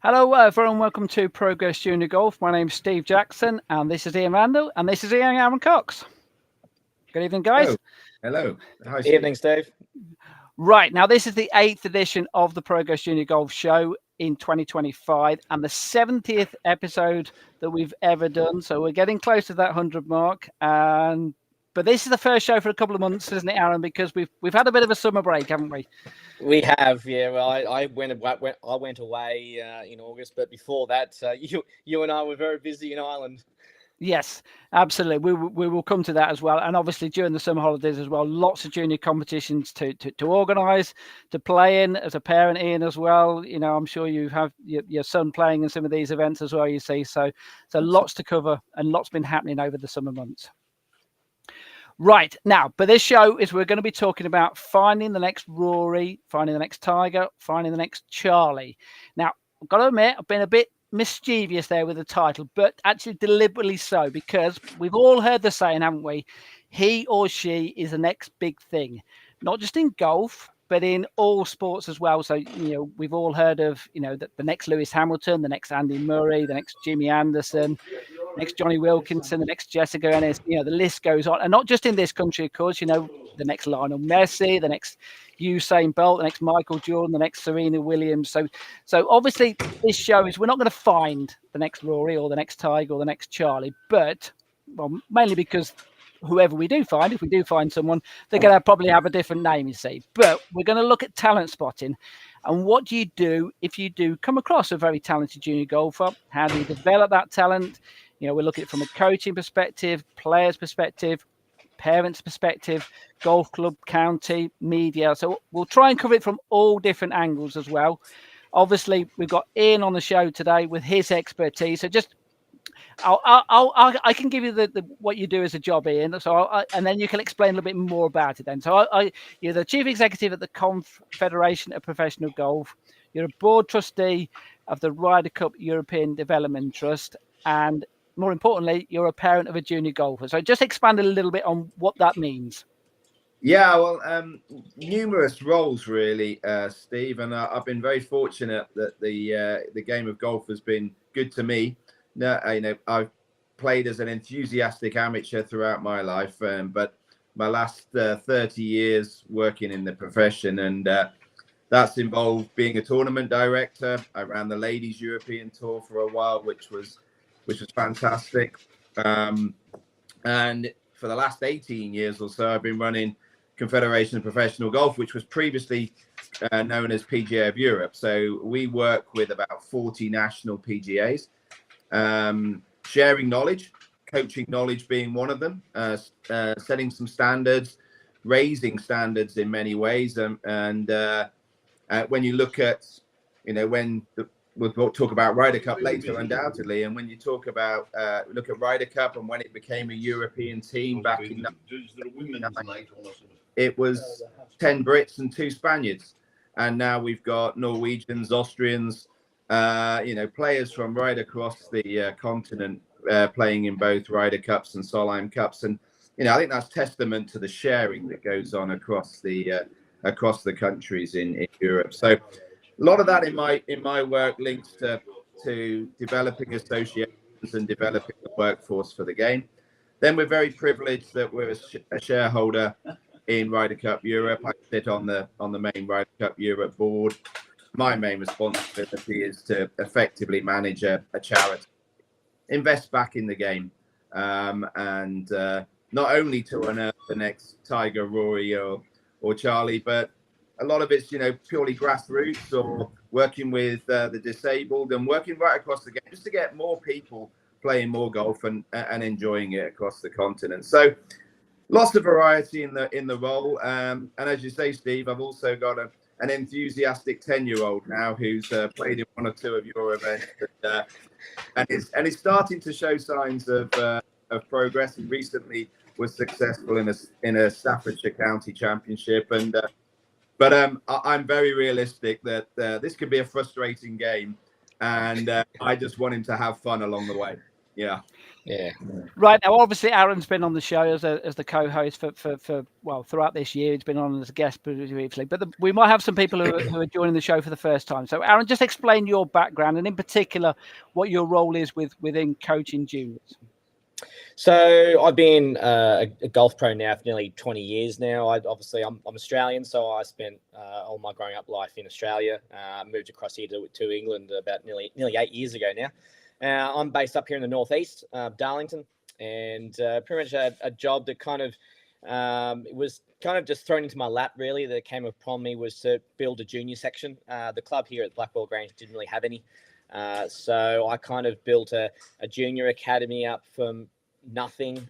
Hello, everyone. Welcome to Progress Junior Golf. My name's Steve Jackson, and this is Ian Randell, and this is Ian Aaron Cox. Good evening, guys. Hello. Hi, Steve. Evening, Steve. Right, now this is the 8th edition of the Progress Junior Golf Show in 2025, and the 70th episode that we've ever done. So we're getting close to that 100 mark, but this is the first show for a couple of months, isn't it, Aaron? Because we've had a bit of a summer break, haven't we? We have, yeah. Well, I went away in August, but before that, you and I were very busy in Ireland. Yes, absolutely. We will come to that as well. And obviously during the summer holidays as well, lots of junior competitions to organise, to play in as a parent, Ian, as well. You know, I'm sure you have your son playing in some of these events as well, you see. So lots to cover and lots been happening over the summer months. Right, now, but this show is we're going to be talking about finding the next Rory, finding the next Tiger, finding the next Charley. Now, I've got to admit, I've been a bit mischievous there with the title, but actually deliberately so, because we've all heard the saying, haven't we? He or she is the next big thing, not just in golf, but in all sports as well. So, you know, we've all heard of, you know, the next Lewis Hamilton, the next Andy Murray, the next Jimmy Anderson, next Johnny Wilkinson, the next Jessica Ennis, you know, the list goes on. And not just in this country, of course, you know, the next Lionel Messi, the next Usain Bolt, the next Michael Jordan, the next Serena Williams. So obviously this show is we're not going to find the next Rory or the next Tiger or the next Charley, but, well, mainly because whoever we do find, if we do find someone, they're going to probably have a different name, you see. But we're going to look at talent spotting. And what do you do if you do come across a very talented junior golfer? How do you develop that talent? You know, we're looking at it from a coaching perspective, players' perspective, parents' perspective, golf club, county, media. So we'll try and cover it from all different angles as well. Obviously, we've got Ian on the show today with his expertise. So just I can give you the what you do as a job, Ian. So and then you can explain a little bit more about it. Then, so you're the chief executive at the Confederation of Professional Golf. You're a board trustee of the Ryder Cup European Development Trust, and more importantly, you're a parent of a junior golfer. So just expand a little bit on what that means. Yeah, well, numerous roles really, Steve, and I've been very fortunate that the game of golf has been good to me. You know, I've played as an enthusiastic amateur throughout my life, but my last 30 years working in the profession, and that's involved being a tournament director. I ran the Ladies European Tour for a while, which was fantastic. And for the last 18 years or so, I've been running Confederation of Professional Golf, which was previously known as PGA of Europe. So we work with about 40 national PGAs. Sharing knowledge, coaching knowledge being one of them, setting some standards, raising standards in many ways. And when you look at, you know, we'll talk about Ryder Cup later, undoubtedly. And when you talk about, look at Ryder Cup and when it became a European team back in, it was 10 Brits and 2 Spaniards. And now we've got Norwegians, Austrians, you know, players from right across the continent playing in both Ryder Cups and Solheim Cups. And, you know, I think that's testament to the sharing that goes on across the countries in Europe. So a lot of that in my work links to developing associations and developing the workforce for the game. Then we're very privileged that we're a shareholder in Ryder Cup Europe. I sit on the main Ryder Cup Europe board. My main responsibility is to effectively manage a charity, invest back in the game, and not only to unearth the next Tiger, Rory, or Charley, but a lot of it's, you know, purely grassroots or working with the disabled and working right across the game just to get more people playing more golf and enjoying it across the continent. So lots of variety in the role. And as you say, Steve, I've also got an enthusiastic 10-year-old now who's played in 1 or 2 of your events, and it's starting to show signs of progress. He recently was successful in a Staffordshire County Championship, but I'm very realistic that this could be a frustrating game, and I just want him to have fun along the way. Yeah. Right now, obviously, Aaron's been on the show as the co-host for throughout this year. He's been on as a guest briefly, but we might have some people who are joining the show for the first time. So, Aaron, just explain your background and, in particular, what your role is within coaching juniors. So I've been a golf pro now for nearly 20 years now. I'm Australian, so I spent all my growing up life in Australia. Moved across here to England about nearly 8 years ago now. I'm based up here in the northeast, Darlington, and pretty much a job that kind of was kind of just thrown into my lap, really, that came upon me, was to build a junior section. The club here at Blackwell Grange didn't really have any. So I kind of built a junior academy up from nothing,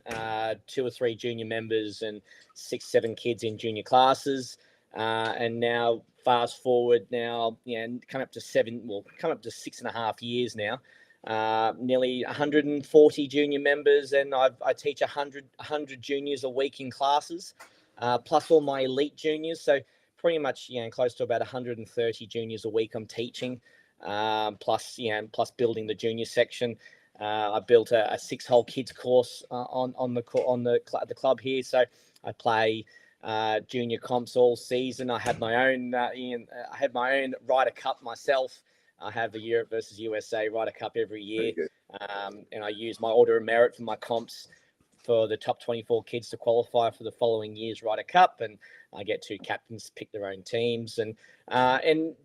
2 or 3 junior members and 6-7 kids in junior classes. And now fast forward now, coming up to 6.5 years now. Nearly 140 junior members, and I teach 100 juniors a week in classes, plus all my elite juniors. So pretty much, close to about 130 juniors a week I'm teaching, plus building the junior section. I built a 6-hole kids course on the club here, so I play junior comps all season. I have my own Ryder Cup myself. I have the Europe versus USA Ryder Cup every year, and I use my order of merit for my comps for the top 24 kids to qualify for the following year's Ryder Cup, and I get 2 captains pick their own teams, and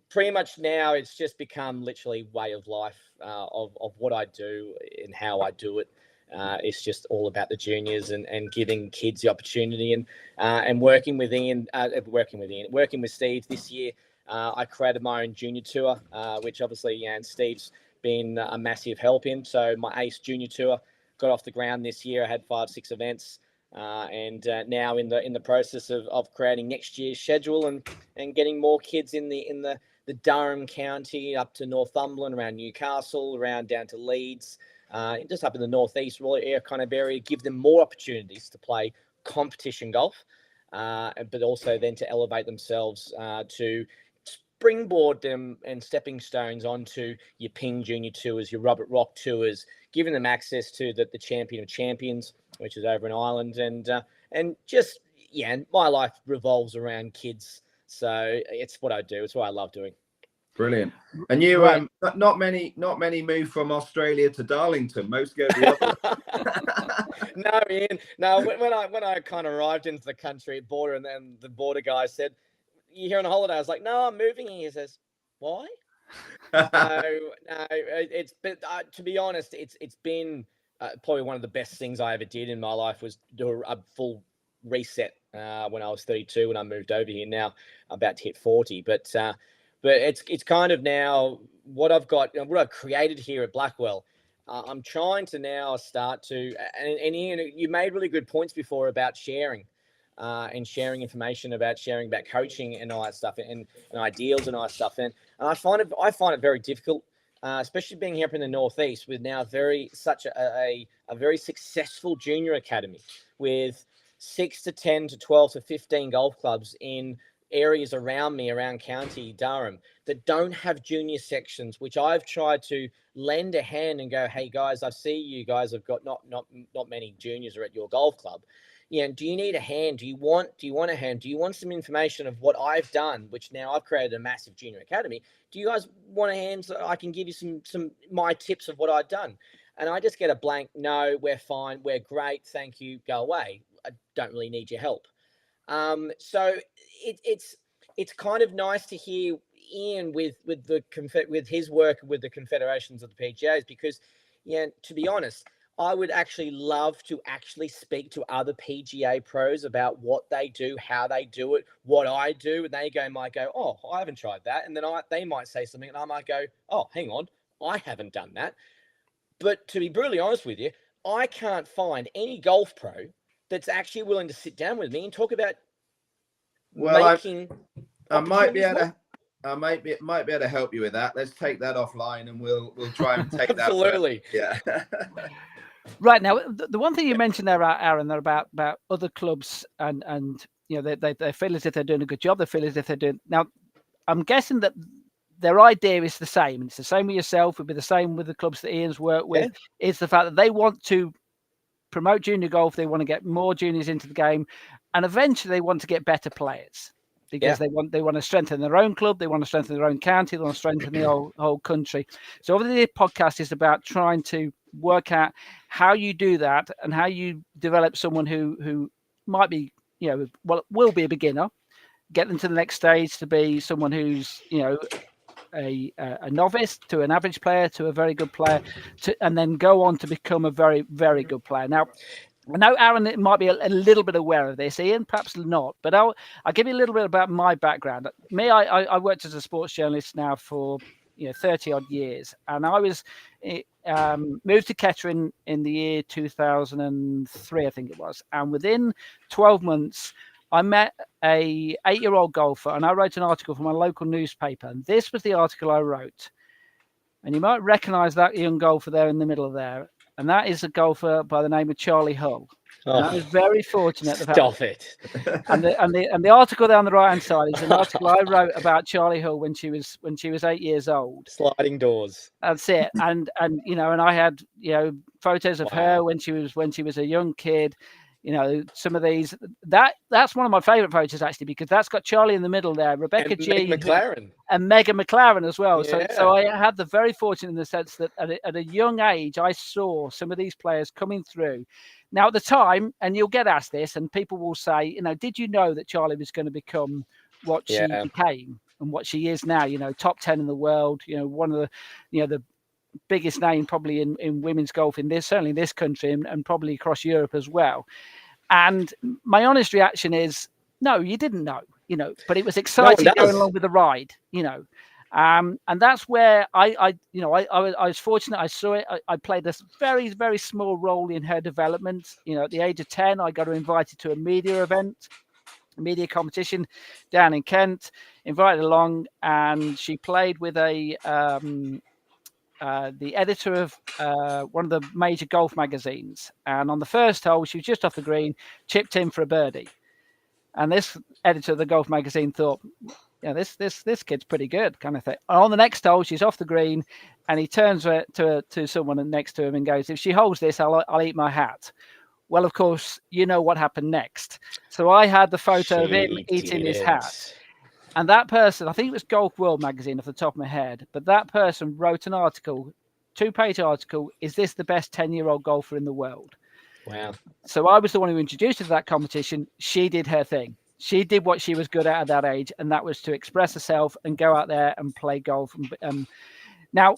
pretty much now it's just become literally way of life of what I do and how I do it. It's just all about the juniors and giving kids the opportunity, and working with Steve this year. I created my own junior tour, which obviously, and Steve's been a massive help in. So my ACE junior tour got off the ground this year. I had 5-6 events, and now in the process of creating next year's schedule and getting more kids in the Durham County up to Northumberland, around Newcastle, around down to Leeds, just up in the northeast kind of area, give them more opportunities to play competition golf, but also then to elevate themselves to springboard them and stepping stones onto your Ping Junior Tours, your Robert Rock Tours, giving them access to the Champion of Champions, which is over in Ireland, and just my life revolves around kids, so it's what I do. It's what I love doing. Brilliant. And you, right. Not many move from Australia to Darlington. Most go the other way. No, Ian. No, when I kind of arrived into the country at border, and then the border guy said, "You here on a holiday?" I was like, "No, I'm moving here." He says, "Why?" It's been, to be honest, it's been probably one of the best things I ever did in my life, was do a full reset when I was 32 when I moved over here. Now I'm about to hit 40, but it's kind of now what I've got, what I've created here at Blackwell. I'm trying to now start to, and Ian, you made really good points before about sharing. And sharing information about coaching and all that stuff, and ideals and all that stuff. And I find it very difficult, especially being here up in the northeast with now such a very successful junior academy with 6 to 10 to 12 to 15 golf clubs in areas around me, around County Durham, that don't have junior sections, which I've tried to lend a hand and go, "Hey guys, I see you guys have got not many juniors are at your golf club. Do you need a hand? Do you want a hand? Do you want some information of what I've done, which now I've created a massive junior academy? Do you guys want a hand so I can give you some my tips of what I've done?" And I just get a blank, "No, we're fine. We're great. Thank you. Go away. I don't really need your help." So it's kind of nice to hear Ian with his work with the confederations of the PGAs, because, to be honest, I would actually love to actually speak to other PGA pros about what they do, how they do it, what I do. And they might go, "Oh, I haven't tried that." And then they might say something and I might go, "Oh, hang on, I haven't done that." But to be brutally honest with you, I can't find any golf pro that's actually willing to sit down with me and talk about making. I might be able to help you with that. Let's take that offline and we'll try and take that. Absolutely. Yeah. Right, now, the one thing you mentioned there, Aaron, there about other clubs and they feel as if they're doing a good job. They feel as if they're doing. Now, I'm guessing that their idea is the same. And it's the same with yourself. It'll be the same with the clubs that Ian's worked with. It's the fact that they want to promote junior golf. They want to get more juniors into the game, and eventually they want to get better players because they want to strengthen their own club. They want to strengthen their own county. They want to strengthen the whole country. So obviously the podcast is about trying to work out how you do that and how you develop someone who might be, will be a beginner, get them to the next stage to be someone who's, a novice, to an average player, to a very good player, and then go on to become a very, very good player. Now, I know Aaron might be a little bit aware of this, Ian, perhaps not, but I'll give you a little bit about my background. I worked as a sports journalist now for 30 odd years, and I was moved to Kettering in the year 2003, I think it was, and within 12 months I met a 8-year-old golfer, and I wrote an article for my local newspaper. And this was the article I wrote. And you might recognize that young golfer there in the middle of there. And that is a golfer by the name of Charley Hull. And I was very fortunate. Stop it. And the article there on the right hand side is an article I wrote about Charley Hull when she was 8 years old. Sliding doors. That's it. And I had photos of her when she was a young kid. Some of these, that's one of my favorite photos actually, because that's got Charley in the middle there, Rebecca and G and Megan McLaren as well. Yeah. So I had the very fortunate in the sense that at a young age, I saw some of these players coming through. Now at the time, and you'll get asked this, and people will say, did you know that Charley was going to become what she became and what she is now? Top 10 in the world. One of the biggest name probably in women's golf certainly in this country and probably across Europe as well. And my honest reaction is, no, you didn't know, but it was exciting going along with the ride, and that's where I was fortunate. I saw it. I played this very, very small role in her development. At the age of 10, I got her invited to a media competition down in Kent, invited along, and she played with the editor of one of the major golf magazines. And on the first hole, she was just off the green, chipped in for a birdie. And this editor of the golf magazine thought, this kid's pretty good, kind of thing. And on the next hole, she's off the green, and he turns to someone next to him and goes, "If she holds this, I'll eat my hat." Well, of course, you know what happened next. So I had the photo of him eating his hat. And that person, I think it was Golf World magazine off the top of my head, but that person wrote an article, 2-page article, "Is this the best 10-year-old golfer in the world?" Wow. So I was the one who introduced her to that competition. She did her thing. She did what she was good at that age, and that was to express herself and go out there and play golf. Now,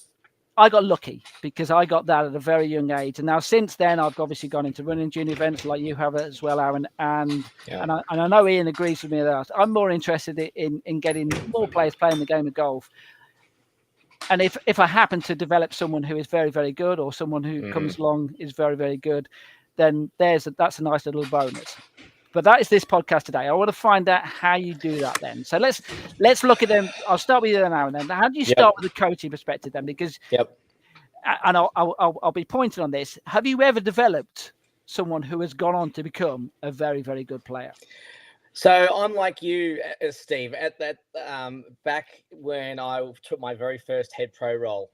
I got lucky because I got that at a very young age. And now since then, I've obviously gone into running junior events like you have as well, Aaron. And I know Ian agrees with me that I'm more interested in getting more players playing the game of golf. And if I happen to develop someone who is very, very good, or someone who comes along is very, very good, then that's a nice little bonus. But that is this podcast today. I want to find out how you do that then. So let's look at them. I'll start with you now and then. How do you start with the coaching perspective then? Because and I'll be pointing on this. Have you ever developed someone who has gone on to become a very, very good player? So I'm like you, Steve, at that back when I took my very first head pro role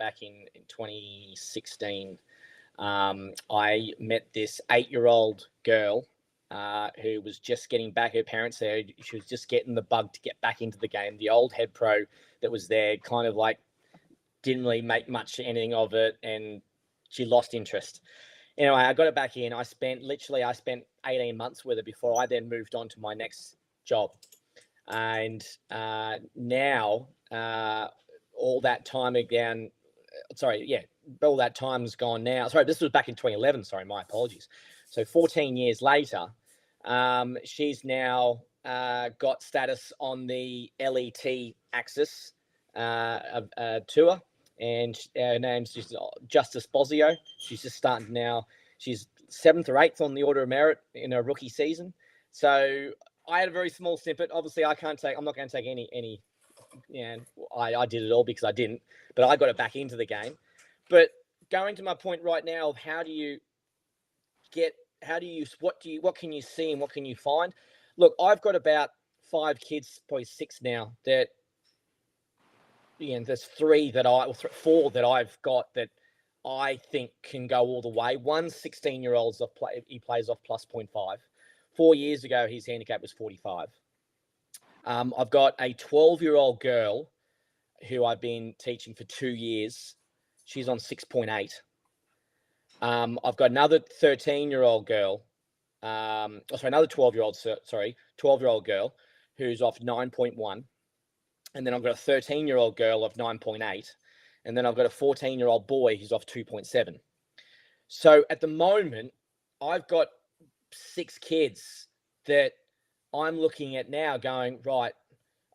back in 2016, I met this 8-year-old girl who was just getting back. Her parents there, she was just getting the bug to get back into the game. The old head pro that was there kind of like didn't really make much anything of it, and she lost interest. Anyway, I got it back in. I spent 18 months with her before I then moved on to my next job. And now all that time again, all that time's gone now. Sorry, this was back in 2011. Sorry, my apologies. So 14 years later, she's now got status on the LET Axis tour, and her name's Justice Bosio. She's just starting now. She's 7th or 8th on the Order of Merit in her rookie season. So I had a very small snippet. Obviously, I'm not going to take any. I did it all because I didn't, but I got it back into the game. But going to my point right now of what can you see and what can you find? Look, I've got about 5 kids, probably 6 now, that there's four that I've got that I think can go all the way. One's 16-year-olds he plays off plus 0.5. 4 years ago, his handicap was 45. I've got a 12-year-old girl who I've been teaching for 2 years. She's on 6.8. I've got another 13-year-old girl. Another 12-year-old girl who's off 9.1. And then I've got a 13-year-old girl of 9.8. And then I've got a 14-year-old boy who's off 2.7. So at the moment, I've got 6 kids that I'm looking at now going, right,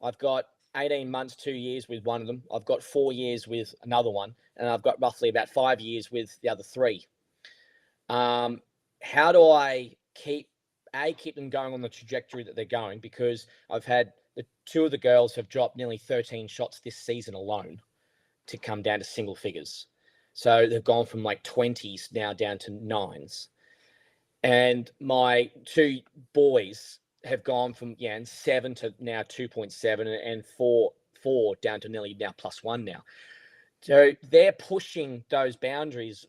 I've got 18 months, 2 years with one of them. I've got 4 years with another one. And I've got roughly about 5 years with the other 3. How do I keep them going on the trajectory that they're going? Because I've had two of the girls have dropped nearly 13 shots this season alone to come down to single figures. So they've gone from like 20s now down to 9s. And my 2 boys have gone from 7 to now 2.7 and 4 down to nearly now +1 now. So they're pushing those boundaries.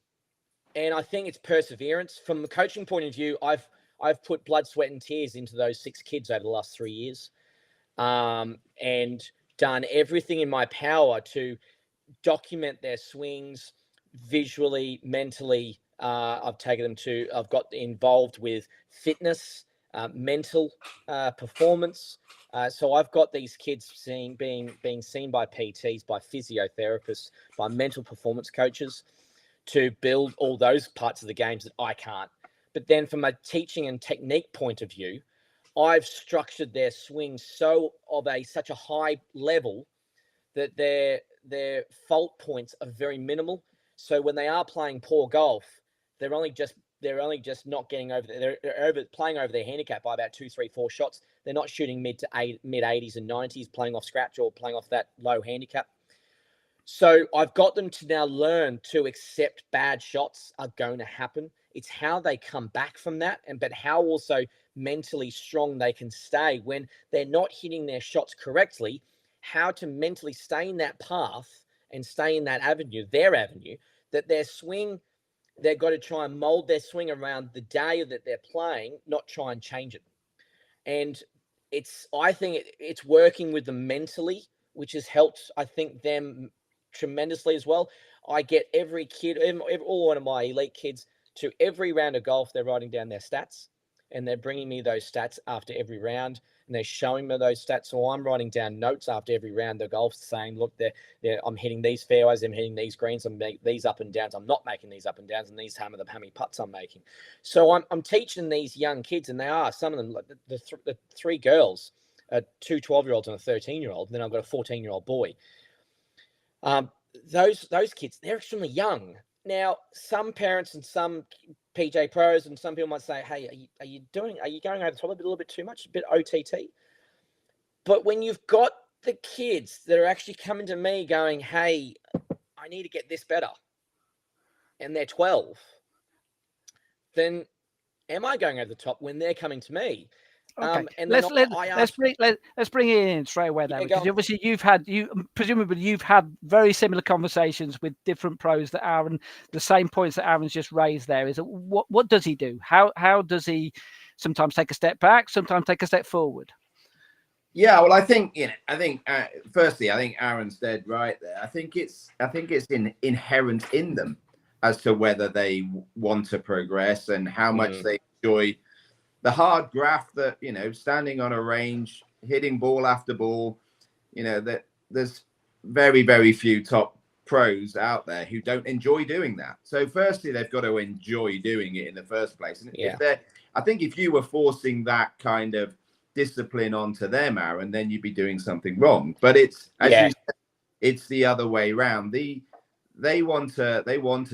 And I think it's perseverance. From the coaching point of view, I've put blood, sweat, and tears into those 6 kids over the last 3 years, and done everything in my power to document their swings visually, mentally. I've got involved with fitness, mental performance. So I've got these kids being seen by PTs, by physiotherapists, by mental performance coaches to build all those parts of the games that I can't. But then from a teaching and technique point of view, I've structured their swings such a high level that their fault points are very minimal. So when they are playing poor golf, they're only just not getting over. They're playing over their handicap by about 2, 3, 4 shots. They're not shooting mid 80s and 90s, playing off scratch or playing off that low handicap. So I've got them to now learn to accept bad shots are going to happen. It's how they come back from that, but how also mentally strong they can stay when they're not hitting their shots correctly, how to mentally stay in that path and stay in that avenue, that their swing, they've got to try and mold their swing around the day that they're playing, not try and change it. And I think it's working with them mentally, which has helped, I think, them tremendously as well. I get every kid, all one of my elite kids, to every round of golf, they're writing down their stats and they're bringing me those stats after every round and they're showing me those stats. So I'm writing down notes after every round of golf saying, look, I'm hitting these fairways, I'm hitting these greens, I'm making these up and downs, I'm not making these up and downs, and these how many putts I'm making. So I'm teaching these young kids, and they are, some of them, like the 3 girls, 2 12-year-olds and a 13-year-old, and then I've got a 14-year-old boy. Those kids, they're extremely young. Now, some parents and some PJ pros and some people might say, hey, are you going over the top a little bit too much, a bit OTT? But when you've got the kids that are actually coming to me going, hey, I need to get this better, and they're 12, then am I going over the top when they're coming to me? Okay, let's bring it in straight away there, because obviously you've had very similar conversations with different pros that Aaron, the same points that Aaron's just raised there. Is what does he do? How does he sometimes take a step back, sometimes take a step forward? Yeah, well, I think firstly, I think Aaron's dead right there. I think it's inherent in them as to whether they want to progress and how much they enjoy the hard graft that, standing on a range, hitting ball after ball, that there's very, very few top pros out there who don't enjoy doing that. So firstly, they've got to enjoy doing it in the first place. And I think if you were forcing that kind of discipline onto them, Aaron, then you'd be doing something wrong. But it's, as you said, it's the other way around. They want to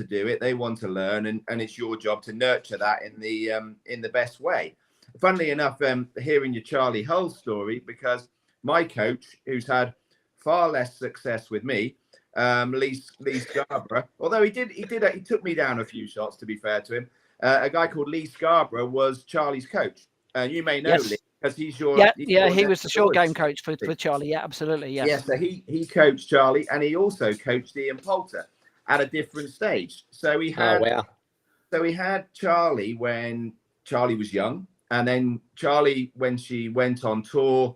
do it. They want to learn, and it's your job to nurture that in the best way. Funnily enough, hearing your Charley Hull story, because my coach, who's had far less success with me, Lee Scarborough, although he took me down a few shots, to be fair to him. A guy called Lee Scarborough was Charlie's coach. You may know Lee, because he's your he was the short game coach for Charley. Yeah, absolutely. Yes. Yeah, so he coached Charley, and he also coached Ian Poulter at a different stage. So he had Charley when Charley was young, and then Charley, when she went on tour,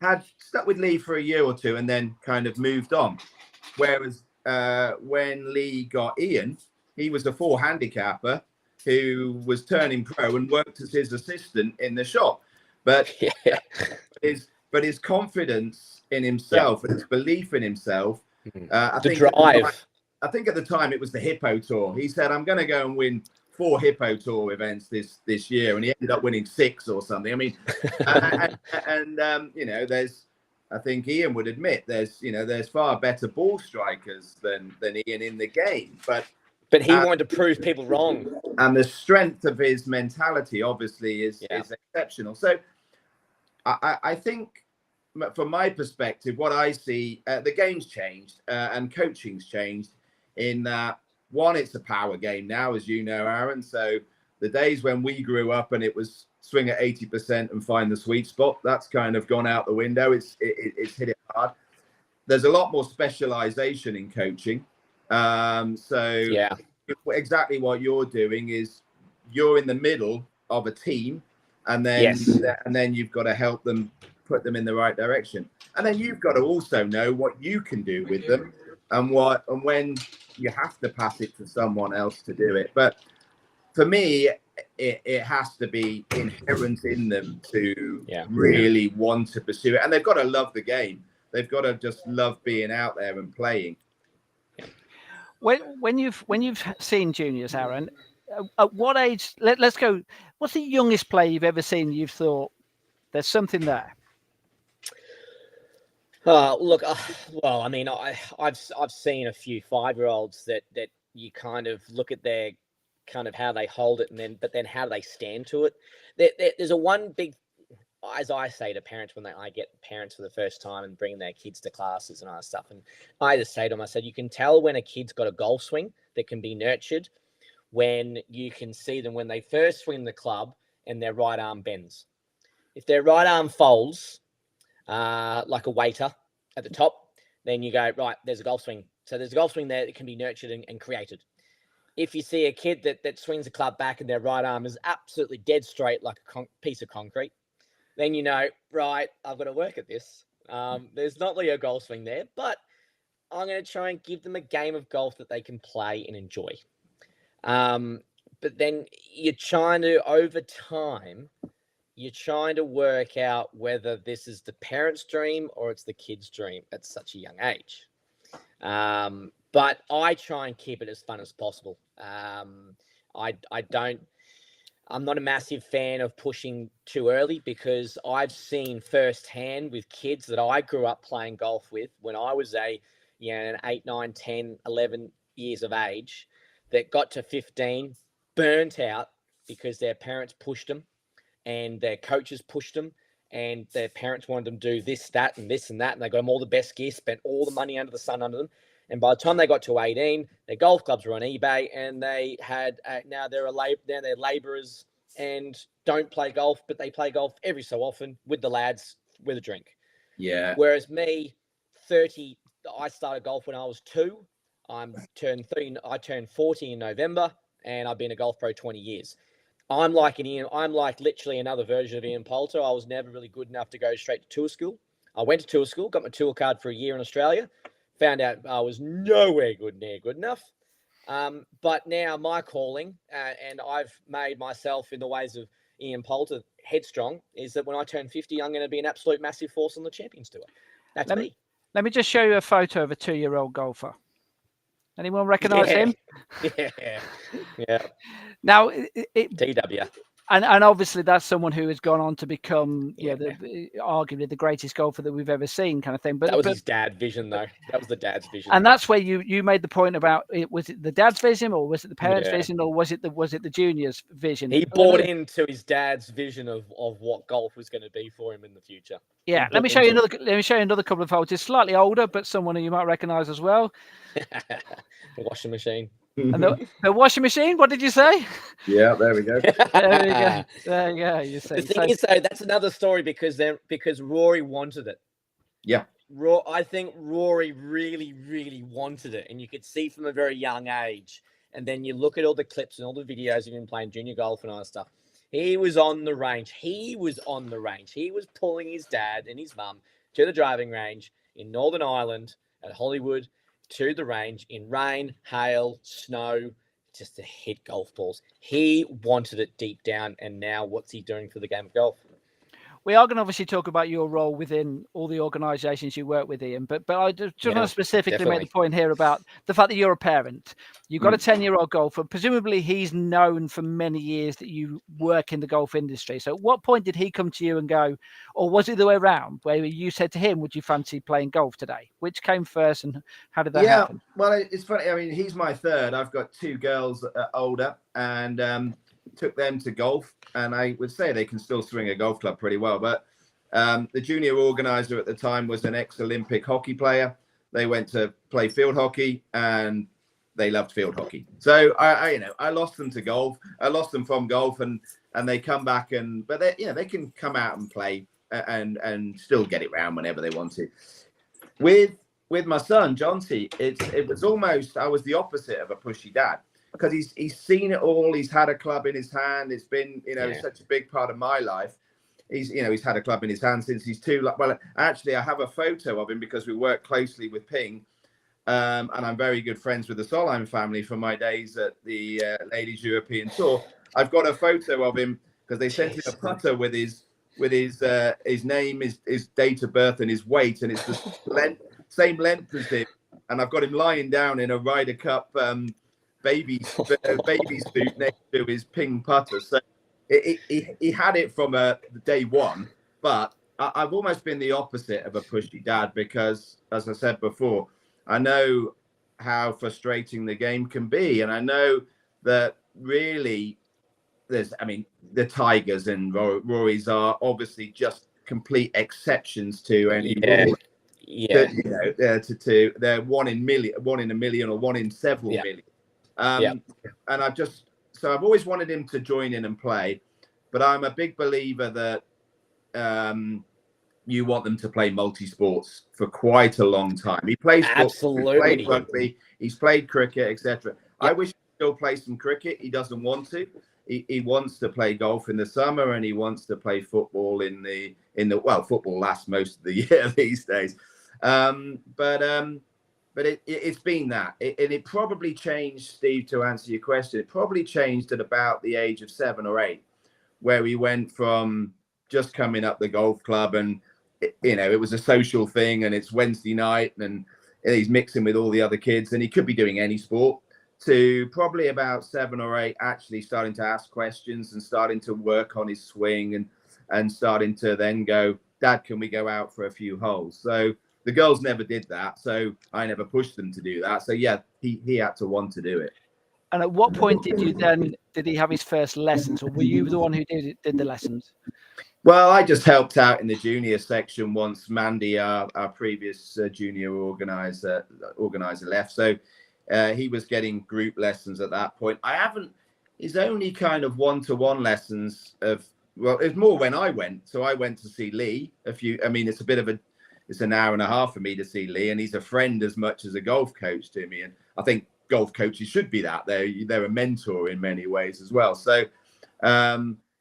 had stuck with Lee for a year or two and then kind of moved on. Whereas when Lee got Ian, he was a 4 handicapper who was turning pro and worked as his assistant in the shop. But his confidence in himself and his belief in himself, I think at the time it was the Hippo Tour. He said, I'm going to go and win 4 Hippo Tour events this year, and he ended up winning 6 or something. I mean, I think Ian would admit there's far better ball strikers than Ian in the game, but he wanted to prove people wrong, and the strength of his mentality obviously is exceptional. So I think, from my perspective, what I see, the game's changed and coaching's changed in that. One, it's a power game now, as you know, Aaron. So the days when we grew up and it was swing at 80% and find the sweet spot, that's kind of gone out the window. It's hit it hard. There's a lot more specialization in coaching. Exactly what you're doing is you're in the middle of a team, and then you've got to help them, put them in the right direction. And then you've got to also know what you can do with them and when you have to pass it to someone else to do it. But for me, it has to be inherent in them to really want to pursue it. And they've got to love the game. They've got to just love being out there and playing. When you've seen juniors, Aaron, at what age, let's go, what's the youngest player you've ever seen you've thought there's something there? Look, well, I mean, I've seen a few 5-year-olds that you kind of look at their kind of how they hold it, but then how do they stand to it. There's a one big, as I say to parents when I get parents for the first time and bring their kids to classes and other stuff, and I just say to them, I said, you can tell when a kid's got a golf swing that can be nurtured when you can see them when they first swing the club and their right arm bends. If their right arm folds, like a waiter at the top, then you go, right, there's a golf swing. So there's a golf swing there that can be nurtured and created. If you see a kid that swings the club back and their right arm is absolutely dead straight like a piece of concrete, then you know, right, I've got to work at this. There's not really a golf swing there, but I'm going to try and give them a game of golf that they can play and enjoy. But then you're trying to, over time, you're trying to work out whether this is the parent's dream or it's the kid's dream at such a young age. But I try and keep it as fun as possible. I'm not a massive fan of pushing too early, because I've seen firsthand with kids that I grew up playing golf with when I was an 8, 9, 10, 11 years of age, that got to 15, burnt out because their parents pushed them and their coaches pushed them, and their parents wanted them to do this, that, and this and that. And they got them all the best gear, spent all the money under the sun under them. And by the time they got to 18, their golf clubs were on eBay, and they had now they're laborers and don't play golf, but they play golf every so often with the lads with a drink. Yeah. Whereas me, 30, I started golf when I was 2. I turned 40 in November, and I've been a golf pro 20 years. I'm like literally another version of Ian Poulter. I was never really good enough to go straight to tour school. I went to tour school, got my tour card for a year in Australia, found out I was nowhere near good enough. But now my calling, and I've made myself in the ways of Ian Poulter headstrong, is that when I turn 50, I'm going to be an absolute massive force on the Champions Tour. That's me. Let me just show you a photo of a 2-year-old golfer. Anyone recognise him? Yeah. Now, TW. And obviously that's someone who has gone on to become, arguably the greatest golfer that we've ever seen, kind of thing. But that was his dad's vision, though. That was the dad's vision. And that's where you made the point about it. Was it the dad's vision, or was it the parents' vision, or was it the juniors' vision? He bought into his dad's vision of what golf was going to be for him in the future. Yeah, let me show you another couple of photos. Slightly older, but someone who you might recognise as well. The washing machine. And the washing machine, what did you say? Yeah, there we go. There you go. There you go. You see. The thing is, though, that's another story because Rory wanted it. Yeah. I think Rory really, really wanted it. And you could see from a very young age. And then you look at all the clips and all the videos of him playing junior golf and all that stuff. He was on the range. He was pulling his dad and his mum to the driving range in Northern Ireland at Hollywood, to the range in rain, hail, snow, just to hit golf balls. He wanted it deep down. And now what's he doing for the game of golf? We are going to obviously talk about your role within all the organisations you work with, Ian. But I just want to specifically make the point here about the fact that you're a parent. You've got a 10-year-old golfer. Presumably, he's known for many years that you work in the golf industry. So, at what point did he come to you and go, or was it the way around, where you said to him, "Would you fancy playing golf today?" Which came first, and how did that happen? Well, it's funny. I mean, he's my third. I've got two girls older, and took them to golf, and I would say they can still swing a golf club pretty well. But the junior organizer at the time was an ex-Olympic hockey player. They went to play field hockey, and they loved field hockey. So I lost them to golf. I lost them from golf, and they come back, but they can come out and play and still get it round whenever they want to. With my son Jonty, it was almost, I was the opposite of a pushy dad. Because he's seen it all. He's had a club in his hand. It's been, such a big part of my life. He's had a club in his hand since he's 2. Well, actually, I have a photo of him because we work closely with Ping, and I'm very good friends with the Solheim family from my days at the Ladies European Tour. I've got a photo of him because they sent him a putter with his name, his date of birth, and his weight, and it's the same length as him. And I've got him lying down in a Ryder Cup baby suit next to his Ping putter. So he had it from day one, but I've almost been the opposite of a pushy dad because, as I said before, I know how frustrating the game can be, and I know that really the Tigers and Rory's are obviously just complete exceptions to any rule. Yeah. They're 1 in a million or 1 in several million. And I've always wanted him to join in and play, but I'm a big believer that you want them to play multi-sports for quite a long time. He plays absolutely. He's played rugby, he's played cricket, etc. Yep. I wish he'd still play some cricket. He doesn't want to. He wants to play golf in the summer, and he wants to play football in the football lasts most of the year these days. But it's been that. It probably changed, Steve, to answer your question. It probably changed at about the age of 7 or 8, where we went from just coming up the golf club and, it was a social thing and it's Wednesday night and he's mixing with all the other kids and he could be doing any sport, to probably about 7 or 8 actually starting to ask questions and starting to work on his swing and starting to then go, "Dad, can we go out for a few holes?" So the girls never did that, so I never pushed them to do that. So yeah, he had to want to do it. And at what point did he have his first lessons, or were you the one who did the lessons? Well, I just helped out in the junior section once Mandy, our previous junior organizer left. So he was getting group lessons at that point. His only kind of one-to-one lessons it was more when I went. So I went to see Lee it's an hour and a half for me to see Lee, and he's a friend as much as a golf coach to me. And I think golf coaches should be that. They're a mentor in many ways as well. So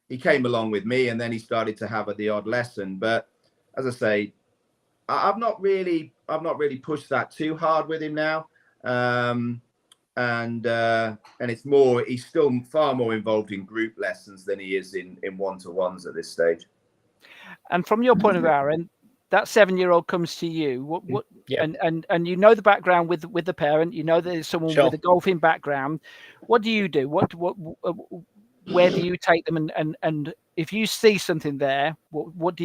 he came along with me, and then he started to have the odd lesson. But as I say, I've not really pushed that too hard with him now. And it's more, he's still far more involved in group lessons than he is in one-to-ones at this stage. And from your point of view, Aaron, that 7-year-old comes to you. And you know the background with the parent. You know there's someone with a golfing background. What do you do? Where do you take them? And if you see something there, what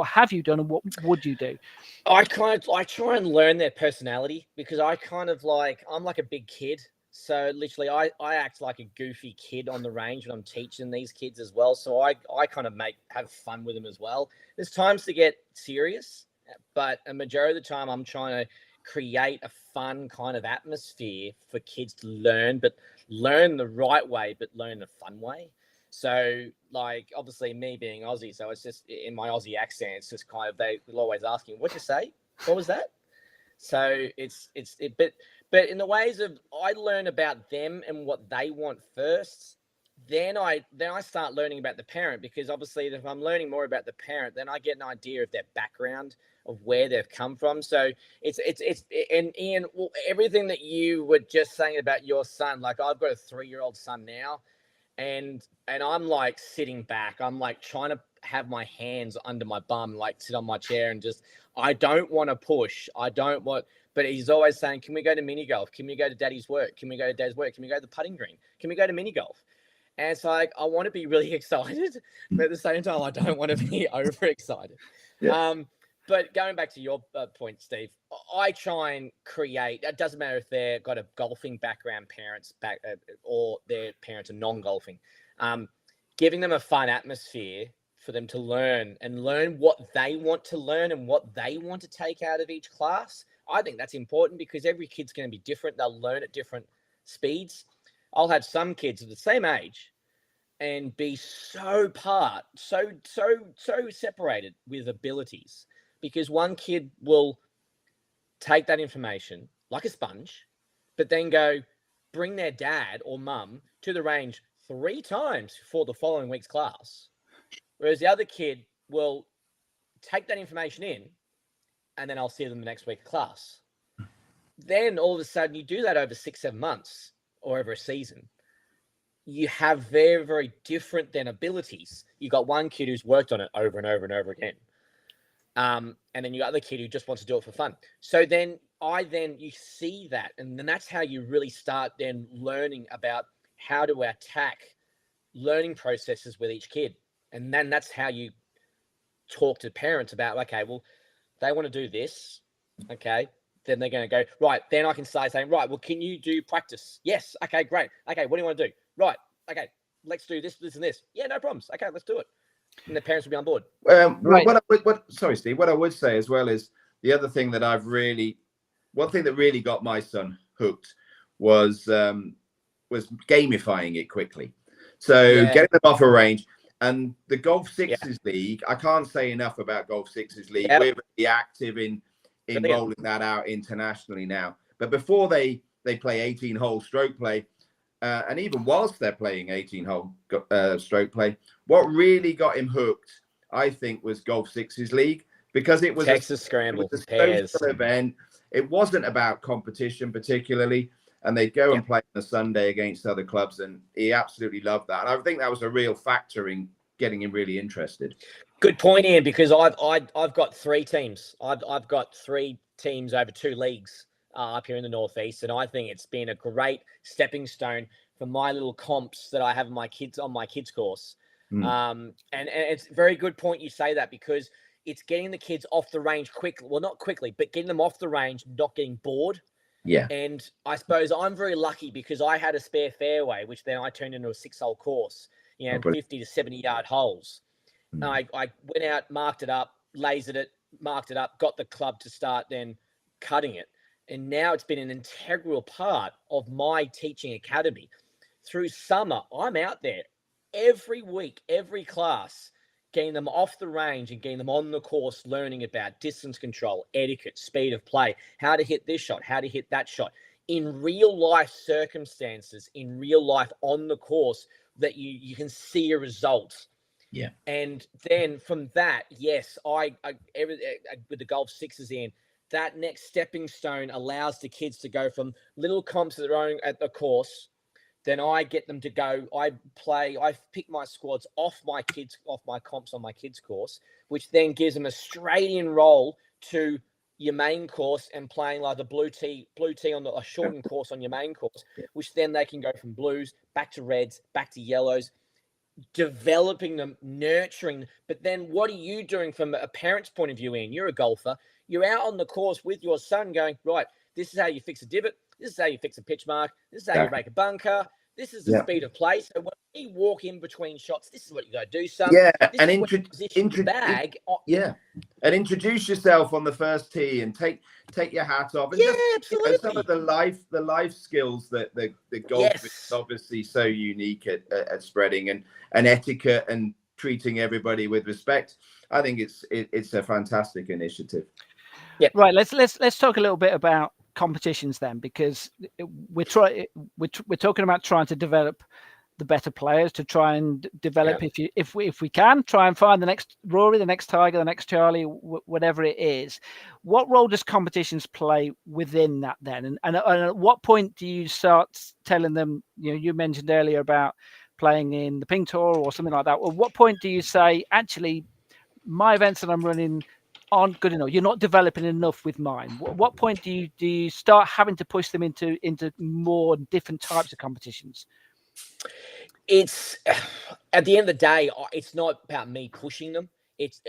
have you done, and what would you do? I try and learn their personality, because I'm like a big kid. So literally I act like a goofy kid on the range when I'm teaching these kids as well. So I kind of have fun with them as well. There's times to get serious, but a majority of the time I'm trying to create a fun kind of atmosphere for kids to learn, but learn the right way, but learn the fun way. So, like, obviously me being Aussie, so it's just in my Aussie accent, it's just kind of, they will always asking, what'd you say? What was that? So but in the ways of, I learn about them and what they want first. Then I start learning about the parent, because obviously if I'm learning more about the parent, then I get an idea of their background, of where they've come from. So it's and Ian, well, everything that you were just saying about your son, like I've got a 3-year-old son now, and I'm like sitting back, I'm like trying to have my hands under my bum, like sit on my chair and just, I don't want to push. But he's always saying, can we go to mini golf? Can we go to daddy's work? Can we go to dad's work? Can we go to the putting green? Can we go to mini golf? And it's like, I want to be really excited, but at the same time, I don't want to be overexcited. Yeah. But going back to your point, Steve, I try and create, it doesn't matter if they've got a golfing background, or their parents are non-golfing, giving them a fun atmosphere for them to learn what they want to learn and what they want to take out of each class. I think that's important, because every kid's going to be different. They'll learn at different speeds. I'll have some kids of the same age and be so separated with abilities, because one kid will take that information like a sponge, but then go bring their dad or mum to the range 3 times for the following week's class. Whereas the other kid will take that information in, and then I'll see them the next week of class. Then all of a sudden you do that over 6-7 months or over a season. You have very, very different then abilities. You got one kid who's worked on it over and over and over again. And then you got the other kid who just wants to do it for fun. So then you see that, and then that's how you really start then learning about how to attack learning processes with each kid. And then that's how you talk to parents about, okay, well, they want to do this. Okay. Then they're going to go, right. Then I can start saying, right, well, can you do practice? Yes. Okay, great. Okay. What do you want to do? Right. Okay. Let's do this, this, and this. Yeah, no problems. Okay, let's do it. And the parents will be on board. Right. Sorry, Steve. What I would say as well is the other thing that one thing that really got my son hooked was gamifying it quickly. So getting them off a range. And the Golf Sixes League, I can't say enough about Golf Sixes League. We're very active in rolling that out internationally now. But before they play 18-hole stroke play, and even whilst they're playing 18-hole stroke play, what really got him hooked, I think, was Golf Sixes League, because it was Texas Scramble, it was a social event. It wasn't about competition particularly. And they'd go and play on a Sunday against other clubs, and he absolutely loved that. And I think that was a real factor in getting him really interested. Good point, Ian, because I've got 3 teams. I've got 3 teams over 2 leagues up here in the Northeast, and I think it's been a great stepping stone for my little comps that I have on my kids course. And it's a very good point you say that, because it's getting the kids off the range quickly. Well, not quickly, but getting them off the range, not getting bored. Yeah. And I suppose I'm very lucky, because I had a spare fairway, which then I turned into a 6-hole course, 50 to 70 yard holes. And I went out, marked it up, lasered it, marked it up, got the club to start then cutting it. And now it's been an integral part of my teaching academy. Through summer, I'm out there every week, every class, getting them off the range and getting them on the course, learning about distance control, etiquette, speed of play, how to hit this shot, how to hit that shot, in real life circumstances, in real life on the course, that you can see a result. Yeah. And then from that, yes, with the Golf Sixes in, that next stepping stone allows the kids to go from little comps of their own at the course. Then I get them to go, I pick my squads off my comps on my kids course, which then gives them a straight in roll to your main course and playing like the blue tee on a shortened course on your main course, which then they can go from blues back to reds, back to yellows, developing them, nurturing. But then what are you doing from a parent's point of view, Ian? You're a golfer. You're out on the course with your son going, right, this is how you fix a divot. This is how you fix a pitch mark. This is how you break a bunker. This is the speed of play. So when you walk in between shots, this is what you got to do, son. Yeah, this and position the bag. And introduce yourself on the first tee and take your hat off. And Yeah, just, absolutely. some of the life skills that the golf is obviously so unique at spreading, and etiquette and treating everybody with respect. I think it's a fantastic initiative. Yeah. Right. Let's talk a little bit about competitions then, because we're talking about trying to develop the better players, to try and develop, if we can try and find the next Rory, the next Tiger, the next Charley, whatever it is. What role does competitions play within that then? And at what point do you start telling them, you mentioned earlier about playing in the Ping Tour or something like that. At what point do you say, actually, my events that I'm running aren't good enough? You're not developing enough with mine. What point do you start having to push them into more different types of competitions? It's at the end of the day, it's not about me pushing them. It's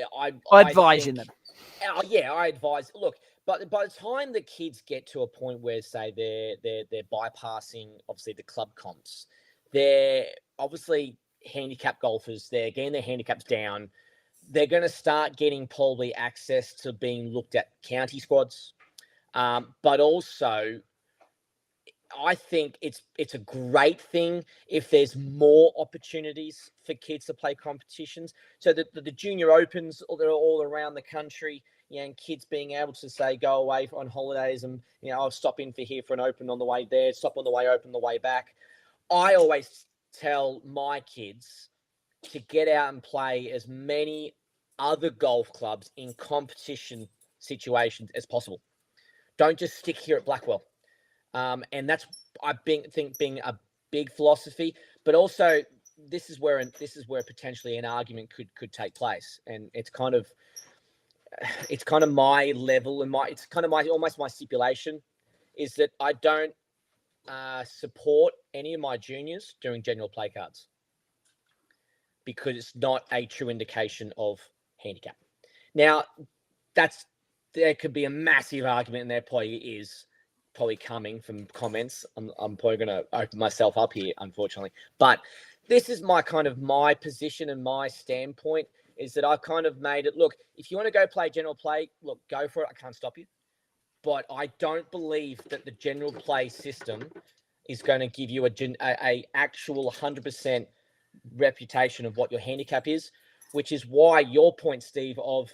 advising them. Yeah, I advise. Look, but by the time the kids get to a point where, say, they're bypassing obviously the club comps, they're obviously handicap golfers. They're getting their handicaps down. They're going to start getting probably access to being looked at county squads, but also, I think it's a great thing if there's more opportunities for kids to play competitions. So the junior opens, they're all around the country, and kids being able to say, go away on holidays and, I'll stop in for an open on the way there, stop on the way open, the way back. I always tell my kids to get out and play as many other golf clubs in competition situations as possible. Don't just stick here at Blackwell. And that's, I think, being a big philosophy, but also this is where potentially an argument could take place. And it's kind of my level and almost my stipulation is that I don't support any of my juniors doing general play cards, because it's not a true indication of handicap. Now, there could be a massive argument, and there probably is coming from comments. I'm probably going to open myself up here, unfortunately. But this is my position and my standpoint, is that I've kind of made it, look, if you want to go play general play, look, go for it. I can't stop you. But I don't believe that the general play system is going to give you a actual 100% reputation of what your handicap is, which is why your point, Steve, of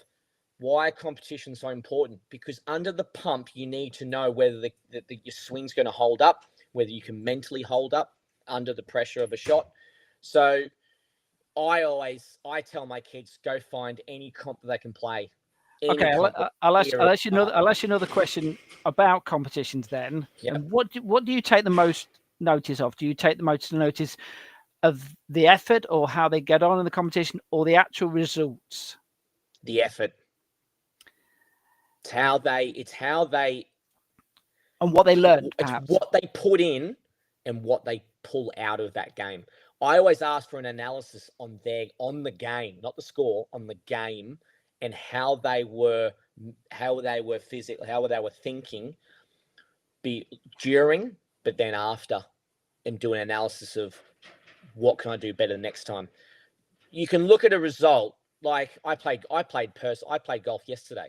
why competition is so important, because under the pump, you need to know whether your swing's going to hold up, whether you can mentally hold up under the pressure of a shot. So I tell my kids, go find any comp that they can play. Okay, I'll ask you another question about competitions then. Yep. And what do you take the most notice of? Do you take the most notice of the effort, or how they get on in the competition, or the actual results? The effort. It's how they and what they learn. It's what they put in and what they pull out of that game. I always ask for an analysis on the game, not the score, on the game, and how they were physically, how they were thinking, during, but then after, and do an analysis of what can I do better next time. You can look at a result. Like I played golf yesterday.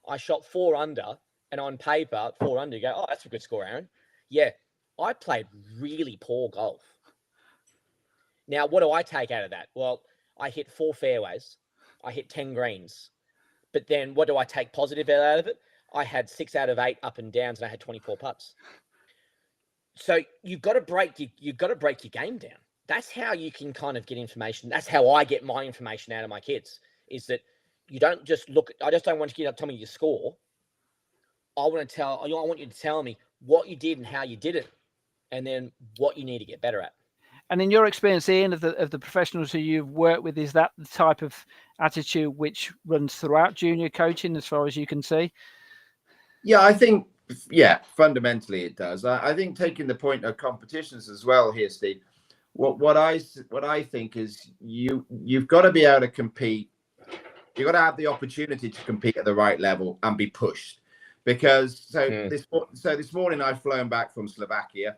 I shot 4 under, and on paper, 4 under, you go, oh, that's a good score, Aaron. Yeah, I played really poor golf. Now, what do I take out of that? Well, I hit 4 fairways. I hit 10 greens. But then what do I take positive out of it? I had 6 out of 8 up and downs, and I had 24 putts. So you've got to break your game down. That's how you can kind of get information. That's how I get my information out of my kids, is that you don't just look. I just don't want you to tell me your score. I want you to tell me what you did and how you did it, and then what you need to get better at. And in your experience, Ian, of the professionals who you've worked with, is that the type of attitude which runs throughout junior coaching, as far as you can see? Yeah, I think, fundamentally it does. I think taking the point of competitions as well here, Steve, what I think is you've got to be able to compete. You've got to have the opportunity to compete at the right level and be pushed. Because this morning I've flown back from Slovakia,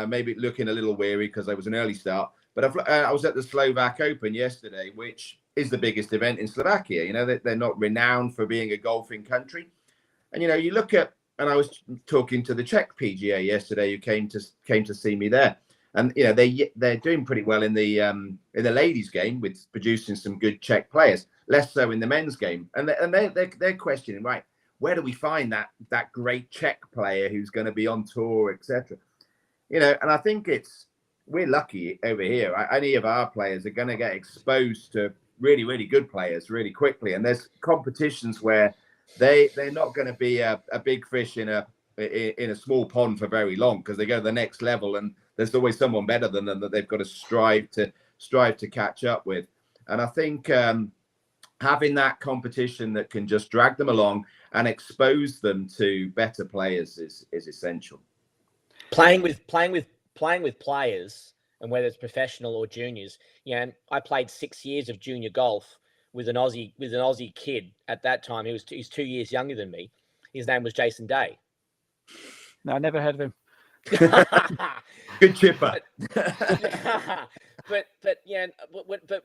maybe looking a little weary because I was an early start. But I was at the Slovak Open yesterday, which is the biggest event in Slovakia. You know, they're not renowned for being a golfing country. And, you know, you look at, and I was talking to the Czech PGA yesterday who came to see me there. And, you know, they're doing pretty well in the ladies' game with producing some good Czech players, less so in the men's game. And they're questioning, right, where do we find that great Czech player who's going to be on tour, etc. You know, and I think we're lucky over here. Any of our players are going to get exposed to really, really good players really quickly. And there's competitions where they're not going to be a big fish in a small pond for very long, because they go to the next level and there's always someone better than them that they've got to strive to catch up with. And I think having that competition that can just drag them along and expose them to better players is essential. Playing with players, and whether it's professional or juniors, and I played 6 years of junior golf with an Aussie kid at that time. He's 2 years younger than me. His name was Jason Day. No, I never heard of him. Good chipper. But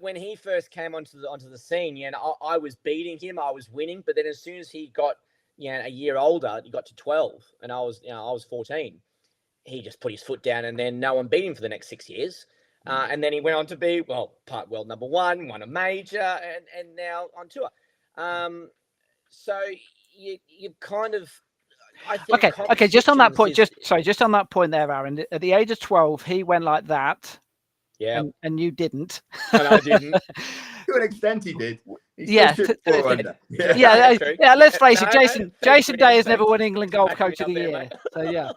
when he first came onto the scene, I was beating him, I was winning. But then as soon as he got a year older, he got to 12, and I was 14. He just put his foot down, and then no one beat him for the next 6 years. And then he went on to be part world number one, won a major, and now on tour. So you kind of. I think okay. Just on that point, just on that point there, Aaron. At the age of 12, he went like that. Yeah, and you didn't. And I didn't. To an extent, he did. Yeah. Let's face it, Jason Day has never won England Golf Coach of the Year. So yeah.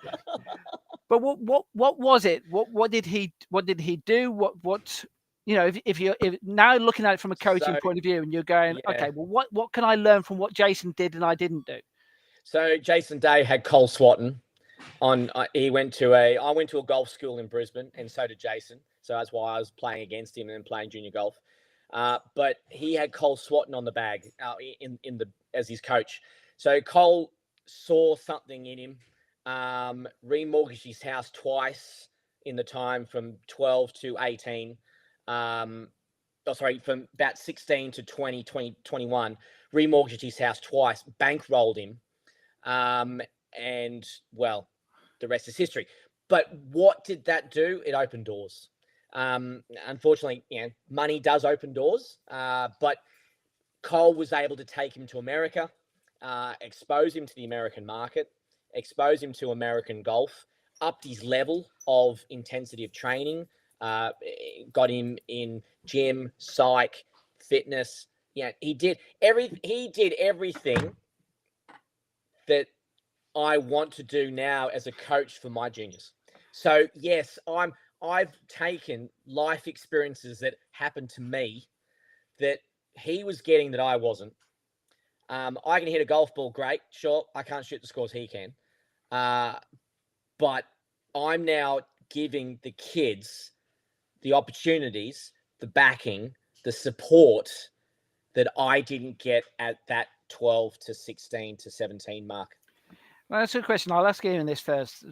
But what was it? What did he do? What if you're now looking at it from a coaching point of view, and you're going, okay, well, what can I learn from what Jason did and I didn't do? So Jason Day had Cole Swatton on. I went to a golf school in Brisbane, and so did Jason. So that's why I was playing against him and then playing junior golf. But he had Cole Swatton on the bag as his coach. So Cole saw something in him. Remortgaged his house twice in the time from 12 to 18. From about 16 to 21. Remortgaged his house twice, bankrolled him. And well, the rest is history. But what did that do? It opened doors. Unfortunately, money does open doors. But Cole was able to take him to America, expose him to the American market, expose him to American golf, upped his level of intensity of training, got him in gym, psych, fitness. He did everything that I want to do now as a coach for my juniors. So yes, I've taken life experiences that happened to me that he was getting that I wasn't. I can hit a golf ball great, sure. I can't shoot the scores he can. But I'm now giving the kids the opportunities, the backing, the support that I didn't get at that 12 to 16 to 17 mark. Well, that's a good question. I'll ask Ian this first.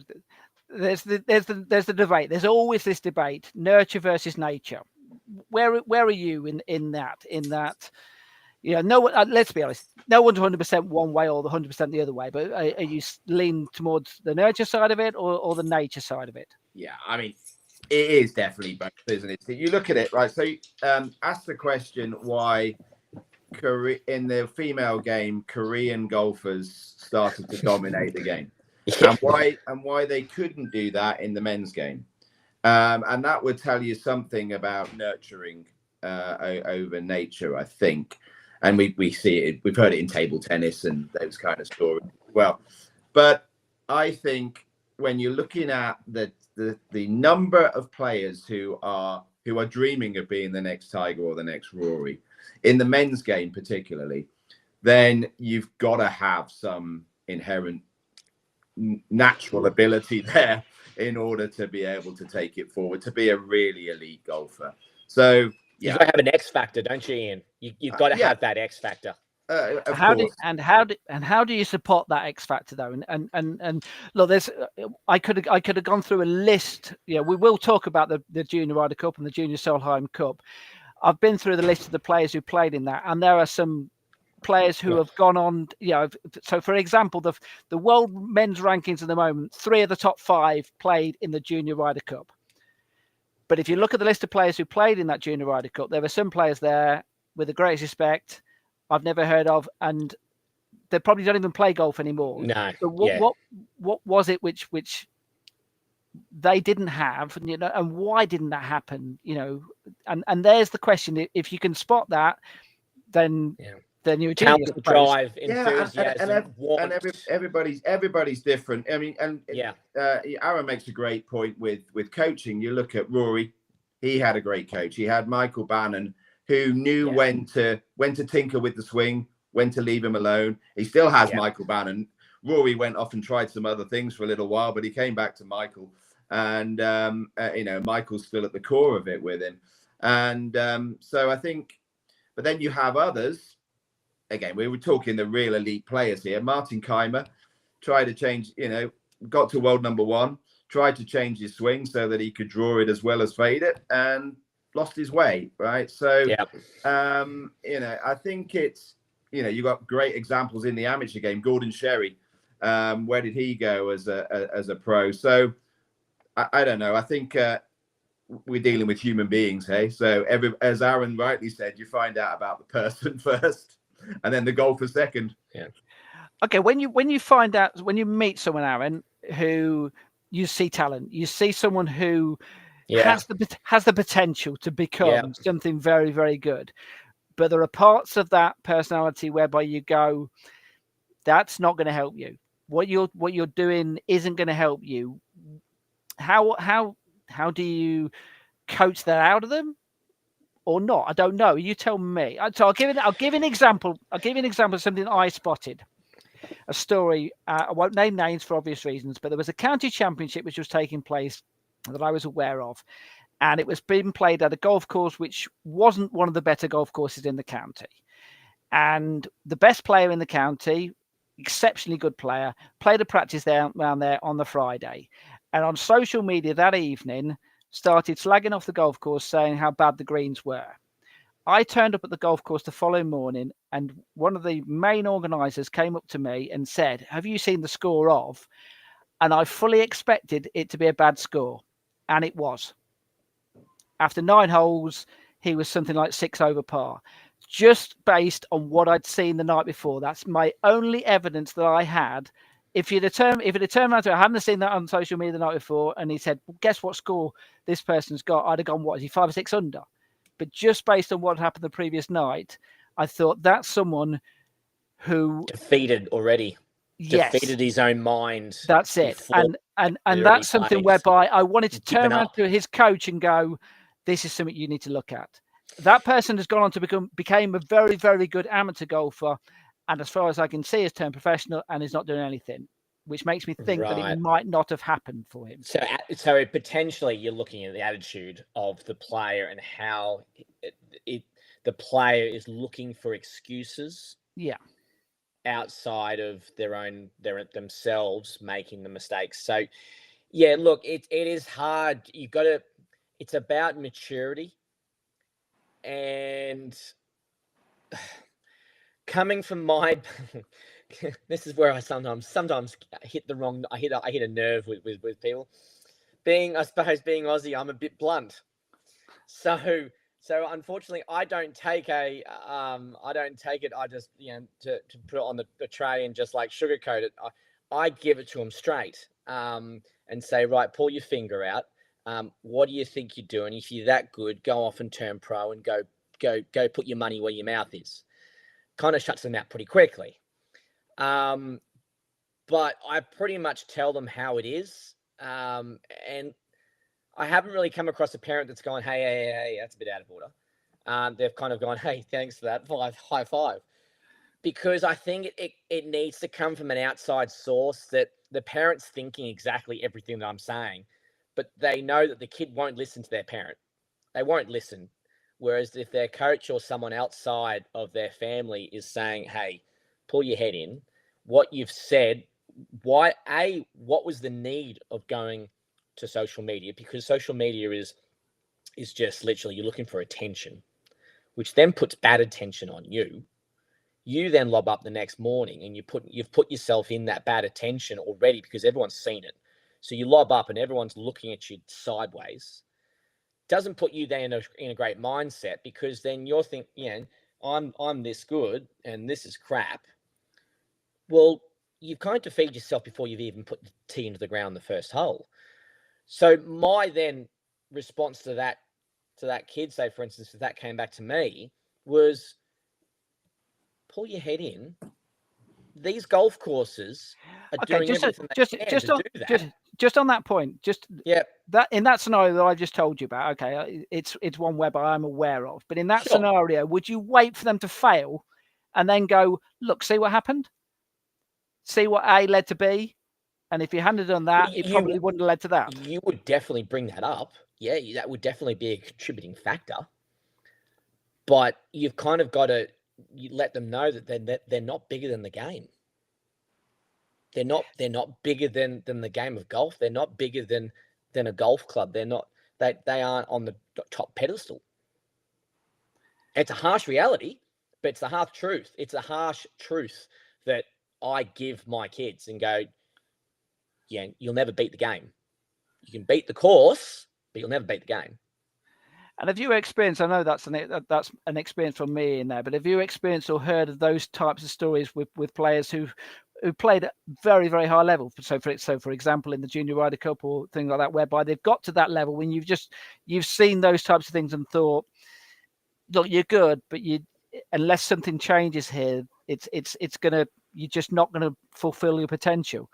There's the debate. There's always this debate: nurture versus nature. Where are you in that? Let's be honest. No one's 100% one way or 100% the other way. But are you lean towards the nurture side of it or the nature side of it? Yeah, I mean, it is definitely both, isn't it? So you look at it, right? So ask the question why in the female game, Korean golfers started to dominate the game, and why they couldn't do that in the men's game, and that would tell you something about nurturing over nature, I think. And we see it. We've heard it in table tennis and those kind of stories as well. But I think when you're looking at the number of players who are dreaming of being the next Tiger or the next Rory, in the men's game particularly, then you've got to have some inherent natural ability there in order to be able to take it forward, to be a really elite golfer. So you've got to have an X factor, don't you, Ian? You've got to have that X factor. Of how course. how do you support that X factor though? And look, there's I could have gone through a list. Yeah, we will talk about the Junior Ryder Cup and the Junior Solheim Cup. I've been through the list of the players who played in that, and there are some players who have gone on. So for example, the world men's rankings at the moment, 3 of the top 5 played in the Junior Ryder Cup. But if you look at the list of players who played in that Junior Ryder Cup, there were some players there, with the greatest respect, I've never heard of, and they probably don't even play golf anymore. No. So what was it which they didn't have, and why didn't that happen? And there's the question. If you can spot that, then you're a genius. Talent, drive, enthusiasm, and everybody's different. I mean, and Aaron makes a great point with coaching. You look at Rory; he had a great coach. He had Michael Bannon, who knew when to tinker with the swing, when to leave him alone. He still has Michael Bannon. Rory went off and tried some other things for a little while, but he came back to Michael, and Michael's still at the core of it with him. And so I think, but then you have others. Again, we were talking the real elite players here. Martin Keimer tried to change, got to world number 1, tried to change his swing so that he could draw it as well as fade it, and lost his way, right? So, I think it's, you got great examples in the amateur game. Gordon Sherry, where did he go as a pro? So, I don't know. I think we're dealing with human beings, hey? So, as Aaron rightly said, you find out about the person first, and then the golfer second. Yeah. Okay, when you find out, when you meet someone, Aaron, who you see talent, you see someone who has the potential to become something very, very good, but there are parts of that personality whereby you go, that's not going to help you. What you're doing isn't going to help you. How do you coach that out of them, or not? I don't know. You tell me. So I'll give an example. I'll give you an example of something that I spotted. A story. I won't name names for obvious reasons, but there was a county championship which was taking place that I was aware of, and it was being played at a golf course which wasn't one of the better golf courses in the county. And the best player in the county, exceptionally good player, played a practice around there on the Friday, and on social media that evening started slagging off the golf course, saying how bad the greens were. I turned up at the golf course the following morning, and one of the main organisers came up to me and said, "Have you seen the score of?" And I fully expected it to be a bad score, and it was. After 9 holes, he was something like 6 over par, just based on what I'd seen the night before. That's my only evidence that I had. If it had turned around to, I hadn't seen that on social media the night before, and he said, well, guess what score this person's got? I'd have gone, what is he, 5 or 6 under? But just based on what happened the previous night, I thought that's someone who defeated already. Yes, defeated his own mind. That's it. And that's something whereby I wanted to turn around to his coach and go, this is something you need to look at. That person has gone on to became a very, very good amateur golfer, and as far as I can see, has turned professional and is not doing anything, which makes me think that it might not have happened for him. So potentially you're looking at the attitude of the player and how the player is looking for excuses. Yeah. Outside of themselves making the mistakes. So yeah, look, it is hard. It's about maturity, and coming from my this is where I sometimes hit the wrong. I hit a nerve with people. Being Aussie, I'm a bit blunt. So unfortunately, I don't take it. I just to put it on the tray and just like sugarcoat it. I give it to them straight and say, right, pull your finger out. What do you think you're doing? If you're that good, go off and turn pro and go put your money where your mouth is. Kind of shuts them out pretty quickly. But I pretty much tell them how it is. And I haven't really come across a parent that's gone, hey, that's a bit out of order. They've kind of gone, hey, thanks for that, high five. Because I think it needs to come from an outside source that the parent's thinking exactly everything that I'm saying, but they know that the kid won't listen to their parent. They won't listen. Whereas if their coach or someone outside of their family is saying, hey, pull your head in, what you've said, what was the need of going to social media? Because social media is just literally you're looking for attention, which then puts bad attention on you. You then lob up the next morning and you've put yourself in that bad attention already because everyone's seen it. So you lob up and everyone's looking at you sideways. Doesn't put you then in a great mindset, because then you're thinking, I'm this good and this is crap. Well, you've kind of defeated yourself before you've even put the tee into the ground in the first hole. So my then response to that kid, say for instance, if that came back to me, was pull your head in. These golf courses are doing everything they can to do that. Just on that point, yeah, that in that scenario that I just told you about, okay, it's one whereby I'm aware of. But in that scenario, would you wait for them to fail and then go, look, see what happened? See what A led to B? And if you hadn't done that, it probably wouldn't have led to that. You would definitely bring that up. Yeah, that would definitely be a contributing factor. But you've kind of got to let them know that they're not bigger than the game. They're not bigger than the game of golf. They're not bigger than a golf club. They aren't on the top pedestal. It's a harsh reality, but it's the harsh truth. It's a harsh truth that I give my kids and go, yeah, you'll never beat the game. You can beat the course, but you'll never beat the game. And have you experienced, I know that's an experience from me in there, but have you experienced or heard of those types of stories with players who played at very, very high level? So for example, in the Junior Ryder Cup or things like that, whereby they've got to that level when you've seen those types of things and thought, look, you're good, but unless something changes here, you're just not gonna fulfill your potential.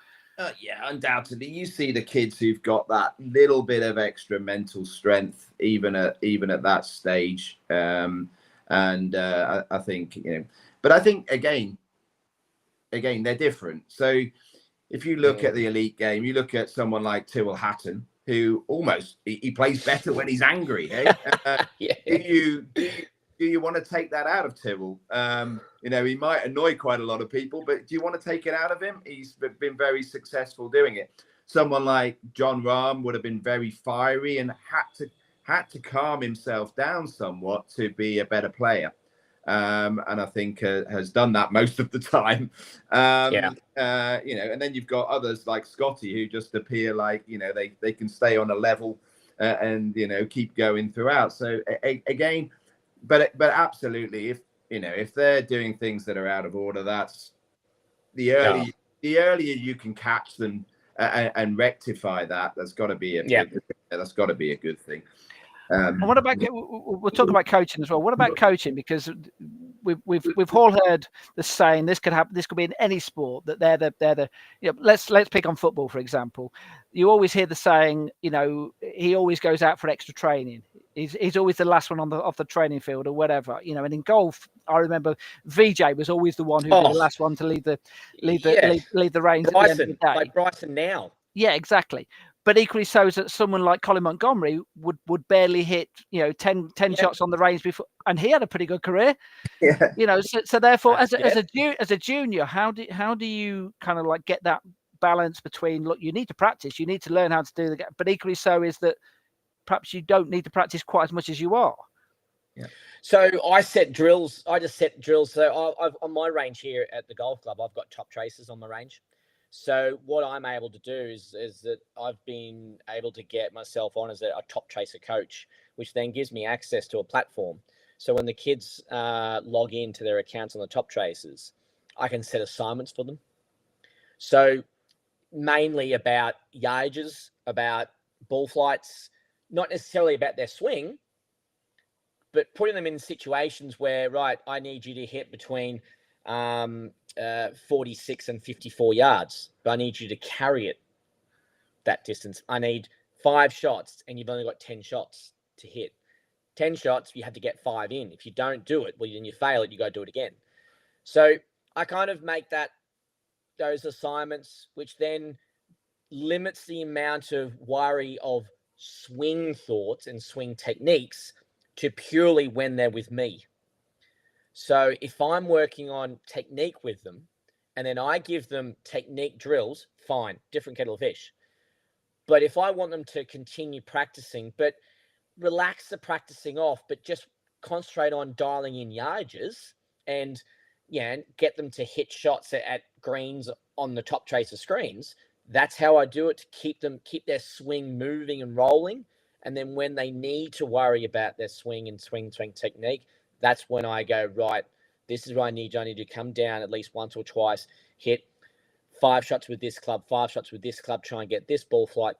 Yeah, undoubtedly. You see the kids who've got that little bit of extra mental strength, even at that stage. I think, but I think again, they're different. So if you look at the elite game, you look at someone like Tyrrell Hatton, who almost he plays better when he's angry. Eh? Yeah. Do you want to take that out of Tyrrell? He might annoy quite a lot of people, but do you want to take it out of him? He's been very successful doing it. Someone like John Rahm would have been very fiery and had to calm himself down somewhat to be a better player. And I think has done that most of the time. And then you've got others like Scotty who just appear like, they can stay on a level and keep going throughout. So again, but absolutely, if they're doing things that are out of order, that's the earlier you can catch them and rectify that. That's got to be a good thing. And what about we'll talk about coaching as well? What about coaching? Because we've all heard the saying, this could happen. This could be in any sport, that they're the let's pick on football for example. You always hear the saying, he always goes out for extra training. He's always the last one off the training field or whatever. And in golf, I remember VJ was always the one who was the last one to leave the reins. Bryson, at the end of the day. like Bryson now. Yeah, exactly. But equally so is that someone like Colin Montgomery would barely hit 10 shots on the range before, and he had a pretty good career. Yeah. So therefore, as a junior, how do you kind of like get that balance between, look, you need to practice, you need to learn how to do but equally so is that perhaps you don't need to practice quite as much as you are. Yeah. So I set drills. I just set drills. So I've on my range here at the golf club, I've got top tracers on my range. So what I'm able to do is that I've been able to get myself on as a top tracer coach, which then gives me access to a platform. So when the kids log into their accounts on the top tracers, I can set assignments for them. So mainly about yardages, about ball flights, not necessarily about their swing, but putting them in situations where, right, I need you to hit between 46 and 54 yards, but I need you to carry it that distance. I need 5 shots and you've only got 10 shots to hit. 10 shots, you have to get 5 in. If you don't do it, well, then you fail it, you got to do it again. So I kind of make those assignments, which then limits the amount of worry of swing thoughts and swing techniques to purely when they're with me. So if I'm working on technique with them and then I give them technique drills, fine, different kettle of fish. But if I want them to continue practicing, but relax the practicing off, but just concentrate on dialing in yardages and get them to hit shots at greens on the top tracer screens, that's how I do it, to keep their swing moving and rolling. And then when they need to worry about their swing and swing technique, that's when I go, right, this is where I need Johnny to come down at least once or twice, hit 5 shots with this club, 5 shots with this club, try and get this ball flight,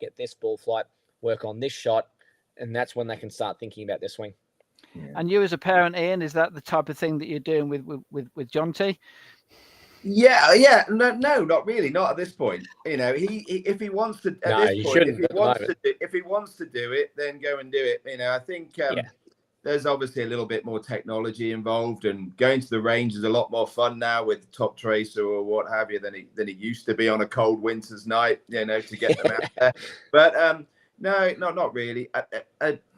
work on this shot. And that's when they can start thinking about their swing. Yeah. And you as a parent, Ian, is that the type of thing that you're doing with John T? Yeah. No, not really. Not at this point. If he wants to, if he wants to do it, then go and do it. I think there's obviously a little bit more technology involved, and going to the range is a lot more fun now with top tracer or what have you than it used to be on a cold winter's night. To get them out there. But no, not really.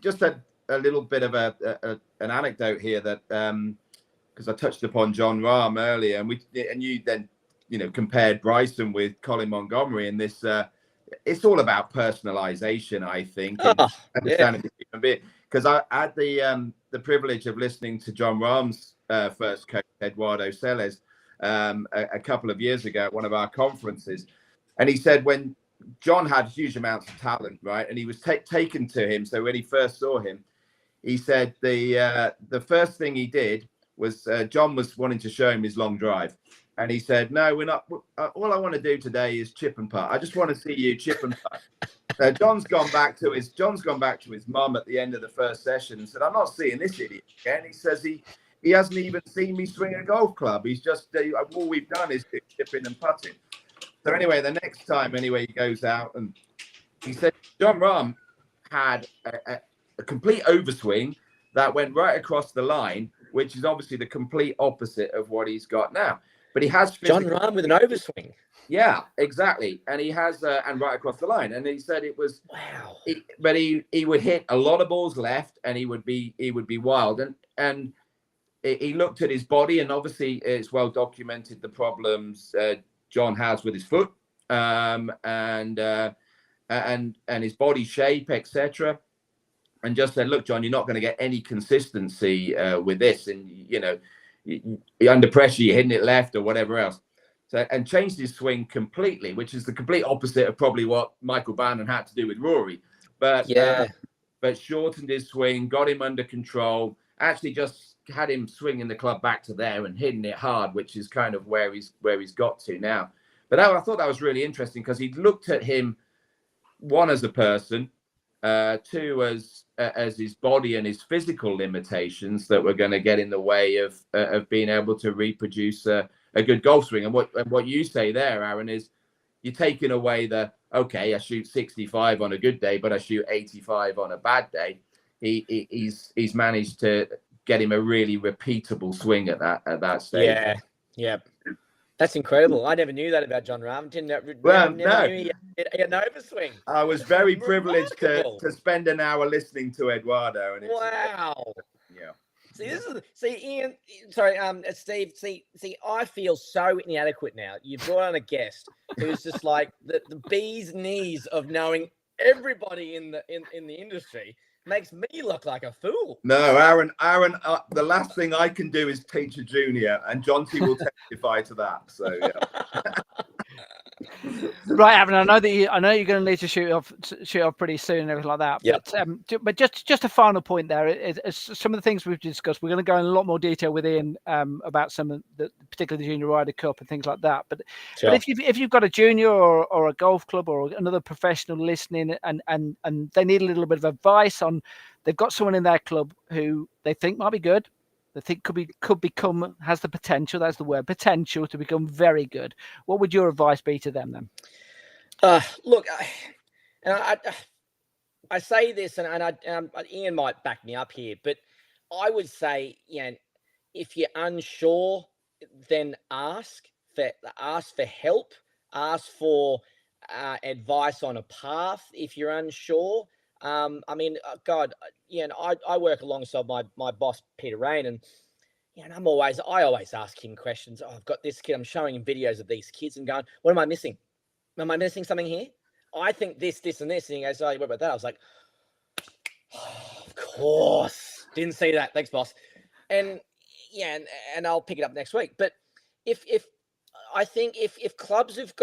Just a little bit of an anecdote here that. Because I touched upon John Rahm earlier, and you then compared Bryson with Colin Montgomery, and this it's all about personalization, I think, and understanding the human being. Because I had the privilege of listening to John Rahm's first coach, Eduardo Celes, a couple of years ago at one of our conferences, and he said when John had huge amounts of talent, right, and he was taken to him. So when he first saw him, he said the first thing he did was John was wanting to show him his long drive. And he said, no, we're not. All I want to do today is chip and putt. I just want to see you chip and putt. John's gone back to his mum at the end of the first session and said, I'm not seeing this idiot again. He says he hasn't even seen me swing a golf club. He's just, all we've done is chipping and putting. So anyway, the next time, he goes out, and he said, John Rahm had a complete overswing that went right across the line, which is obviously the complete opposite of what he's got now. But he has John Rahm with an overswing. Yeah, exactly. And he has and right across the line. And he said it was wow. But he would hit a lot of balls left, and he would be wild. And he looked at his body, and obviously it's well documented the problems John has with his foot, and his body shape, etc. And just said, look, John, you're not going to get any consistency with this. And, you're under pressure, you're hitting it left or whatever else. So, and changed his swing completely, which is the complete opposite of probably what Michael Bannon had to do with Rory. But shortened his swing, got him under control, actually just had him swinging the club back to there and hitting it hard, which is kind of where he's got to now. But I thought that was really interesting because he looked at him, one, as a person, two, as his body and his physical limitations that were going to get in the way of being able to reproduce a good golf swing. And what you say there, Aaron, is you're taking away I shoot 65 on a good day, but I shoot 85 on a bad day. He's managed to get him a really repeatable swing at that stage. Yeah. That's incredible. I never knew that about John Rahm. Never knew he had an overswing. I was very privileged to spend an hour listening to Eduardo. And wow. Yeah. Ian. Sorry, Steve. See, I feel so inadequate now. You've brought on a guest who's just like the bee's knees of knowing everybody in the industry. Makes me look like a fool. No, Aaron, the last thing I can do is teach a junior, and John T will testify to that. So yeah. Right, Aaron. I know you're going to need to shoot off pretty soon and everything like that. Yep. But just a final point there is some of the things we've discussed. We're going to go in a lot more detail with Ian about some of particularly the Junior Ryder Cup and things like that. But if you've got a junior or a golf club or another professional listening and they need a little bit of advice on, they've got someone in their club who they think might be good. They think could become, has the potential, that's the word, potential to become very good. What would your advice be to them then? Look, I say this, and Ian might back me up here, but I would say, if you're unsure, then ask for help, ask for advice on a path. If you're unsure, I mean, God, I work alongside my boss, Peter Rain, and and I always ask him questions. Oh, I've got this kid. I'm showing him videos of these kids and going, what am I missing? Am I missing something here? I think this, and this. And he goes, oh, what about that? I was like, oh, of course. Didn't see that. Thanks, boss. And and I'll pick it up next week. But if I think if clubs have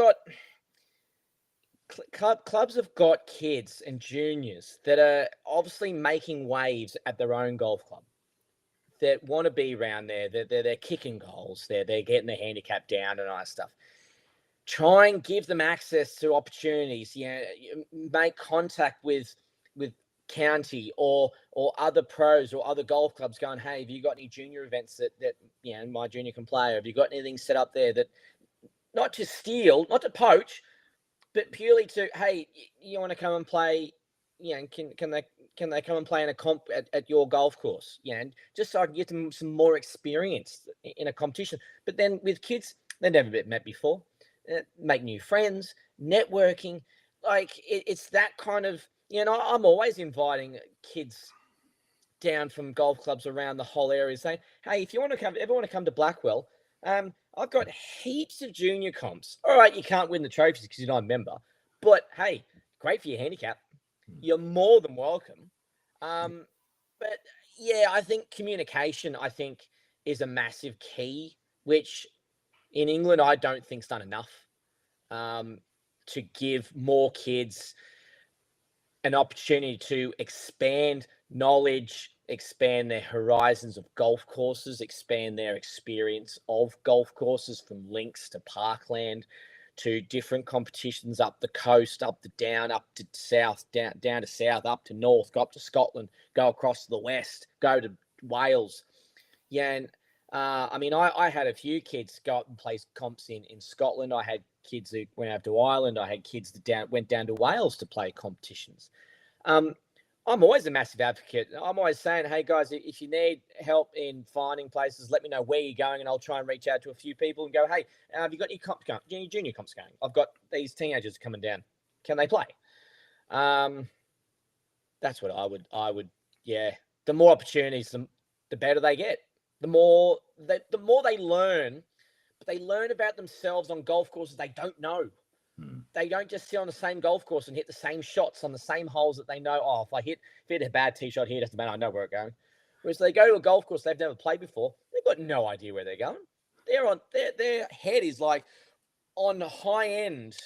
got kids and juniors that are obviously making waves at their own golf club, that want to be around there, they're kicking goals, they're getting their handicap down and all that stuff. Try and give them access to opportunities. Make contact with county or other pros or other golf clubs, going, hey, have you got any junior events that my junior can play? Or have you got anything set up there that not to steal, not to poach, but purely to, hey, you want to come and play? Can they come and play in a comp at your golf course? And just so I can get them some more experience in a competition. But then with kids, they've never been met before. Make new friends, networking. Like it's that kind of, I'm always inviting kids down from golf clubs around the whole area saying, hey, if you want to come, ever want to come to Blackwell, I've got heaps of junior comps. All right, you can't win the trophies because you're not a member. But hey, great for your handicap. You're more than welcome. But yeah, I think communication, is a massive key, which in England, I don't think's done enough to give more kids an opportunity to expand knowledge, expand their horizons of golf courses, expand their experience of golf courses, from links to parkland to different competitions up the coast, up to down, up to south, down to south, up to north, go up to Scotland, go across to the west, go to Wales. And I had a few kids go up and play comps in Scotland. I had kids who went out to Ireland. I had kids that went down to Wales to play competitions. I'm always a massive advocate. I'm always saying, hey, guys, if you need help in finding places, let me know where you're going, and I'll try and reach out to a few people and go, hey, have you got any comps going? Any junior comps going? I've got these teenagers coming down. Can they play? That's what I would. Yeah. The more opportunities, the better they get. The more they learn, but they learn about themselves on golf courses they don't know. They don't just sit on the same golf course and hit the same shots on the same holes that they know. Oh, if I hit a bad tee shot here, it doesn't matter. I know where it's going. Whereas they go to a golf course they've never played before, they've got no idea where they're going. Their head is like on high end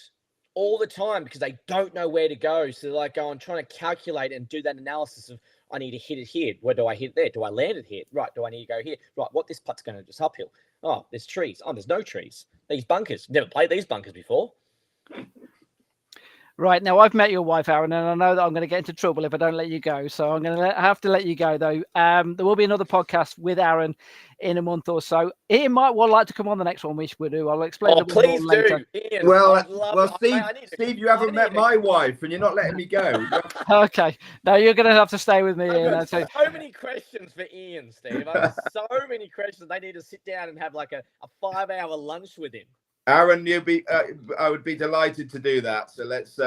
all the time because they don't know where to go. So they're like going trying to calculate and do that analysis of, I need to hit it here. Where do I hit there? Do I land it here? Right. Do I need to go here? Right. What this putt's going to just uphill? Oh, there's trees. Oh, there's no trees. These bunkers. Never played these bunkers before. Right, now I've met your wife, Aaron, and I know that I'm going to get into trouble if I don't let you go. So I'm going to have to let you go, though. There will be another podcast with Aaron in a month or so. Ian might like to come on the next one, which we'll do. I'll explain a bit more later. Ian, well, Steve, you haven't met my wife, and you're not letting me go. Okay, now you're going to have to stay with me, Ian. I've got so many questions for Ian, Steve. I've got so many questions. They need to sit down and have like a 5-hour lunch with him. Aaron, I would be delighted to do that. So let's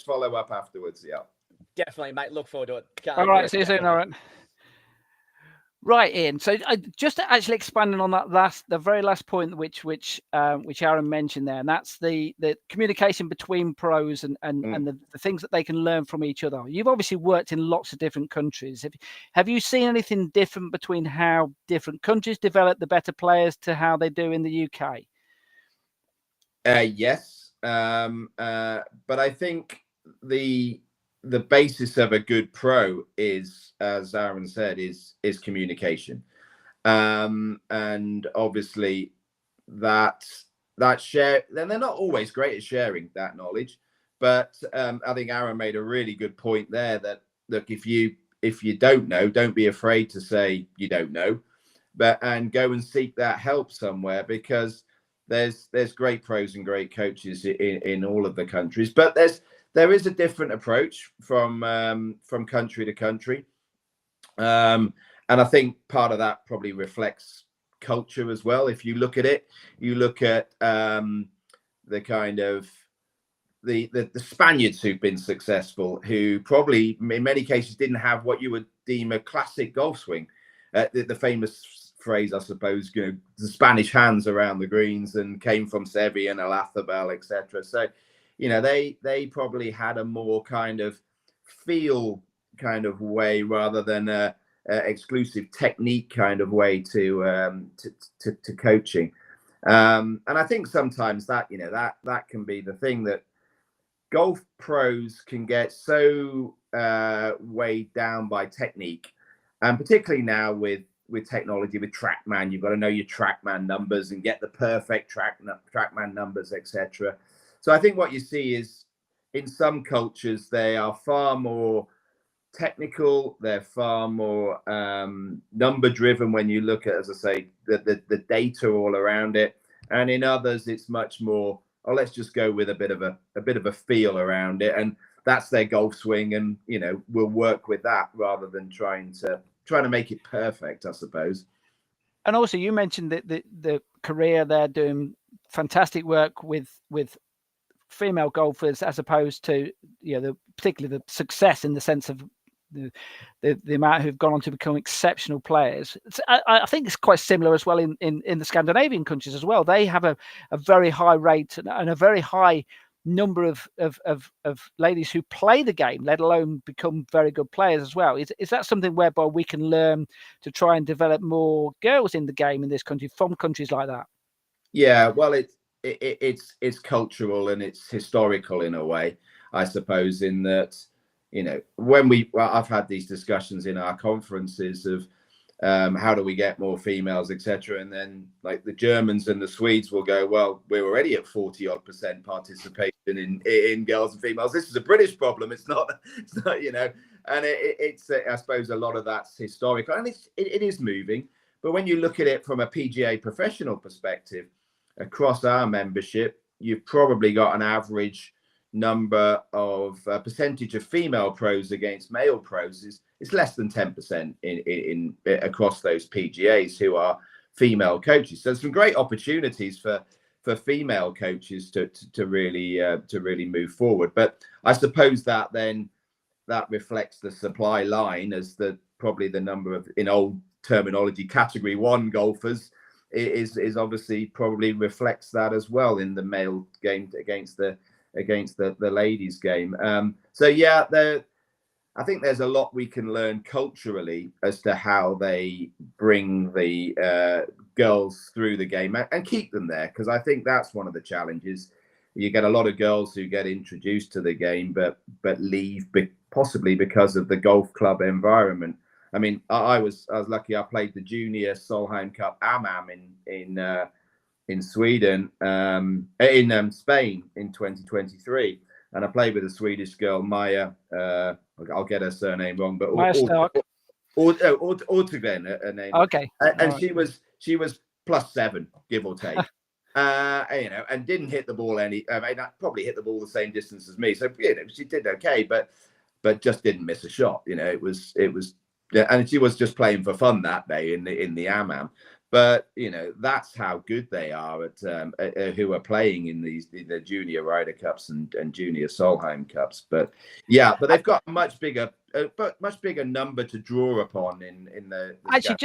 follow up afterwards. Yeah, definitely, mate. Look forward to it. All right, see you soon, Aaron. Right, Ian. So just actually expanding on that the very last point which Aaron mentioned there, and that's the communication between pros and the things that they can learn from each other. You've obviously worked in lots of different countries. Have you seen anything different between how different countries develop the better players to how they do in the UK? Yes, but I think the basis of a good pro is, as Aaron said, is communication, and obviously that share. Then they're not always great at sharing that knowledge, but I think Aaron made a really good point there. That look, if you don't know, don't be afraid to say you don't know, and go and seek that help somewhere, because there's great pros and great coaches in all of the countries, but there is a different approach from country to country, and I think part of that probably reflects culture as well. If you look at it, you look at the kind of the Spaniards who've been successful, who probably in many cases didn't have what you would deem a classic golf swing. The famous phrase, I suppose, the Spanish hands around the greens, and came from Seve and Alathabel, etc. So, they probably had a more kind of feel kind of way rather than a exclusive technique kind of way to coaching. And I think sometimes that that can be the thing, that golf pros can get so weighed down by technique, and particularly now with technology, with TrackMan, you've got to know your TrackMan numbers and get the perfect TrackMan numbers, etc. So I think what you see is, in some cultures, they are far more technical, they're far more number driven when you look at, as I say, the data all around it, and in others it's much more, let's just go with a bit of a feel around it, and that's their golf swing, and we'll work with that rather than trying to make it perfect, I suppose. And also, you mentioned that the career they're doing fantastic work with female golfers, as opposed to particularly the success in the sense of the amount who've gone on to become exceptional players. I think it's quite similar as well in the Scandinavian countries as well. They have a very high rate and a very high number of ladies who play the game, let alone become very good players as well. Is that something whereby we can learn to try and develop more girls in the game in this country from countries like that? Yeah, well, it's cultural and it's historical in a way, I suppose, in that when I've had these discussions in our conferences of how do we get more females, etc. And then like the Germans and the Swedes will go, well, we're already at 40% participation in girls and females. This is a British problem. It's not, and it's I suppose a lot of that's historical, and it is moving. But when you look at it from a PGA professional perspective, across our membership, you've probably got an average number of percentage of female pros against male pros it's less than 10% in across those PGAs who are female coaches. So there's some great opportunities for female coaches to really move forward. But I suppose that then that reflects the supply line as probably the number of, in old terminology, category 1 golfers is obviously probably reflects that as well in the male game against the ladies game. So yeah, I think there's a lot we can learn culturally as to how they bring the girls through the game and keep them there, because I think that's one of the challenges. You get a lot of girls who get introduced to the game but leave possibly because of the golf club environment. I mean, I was lucky. I played the Junior Solheim Cup AMAM in Sweden, in Spain in 2023, and I played with a Swedish girl, Maya. I'll get her surname wrong, but Ortegren, her name. Okay, and right. she was +7, give or take. And didn't hit the ball I probably hit the ball the same distance as me, so she did okay, but just didn't miss a shot. It was. And she was just playing for fun that day in the AMAM. But that's how good they are at who are playing in the Junior Ryder Cups and Junior Solheim Cups. But yeah, they've got a much bigger number to draw upon in the actually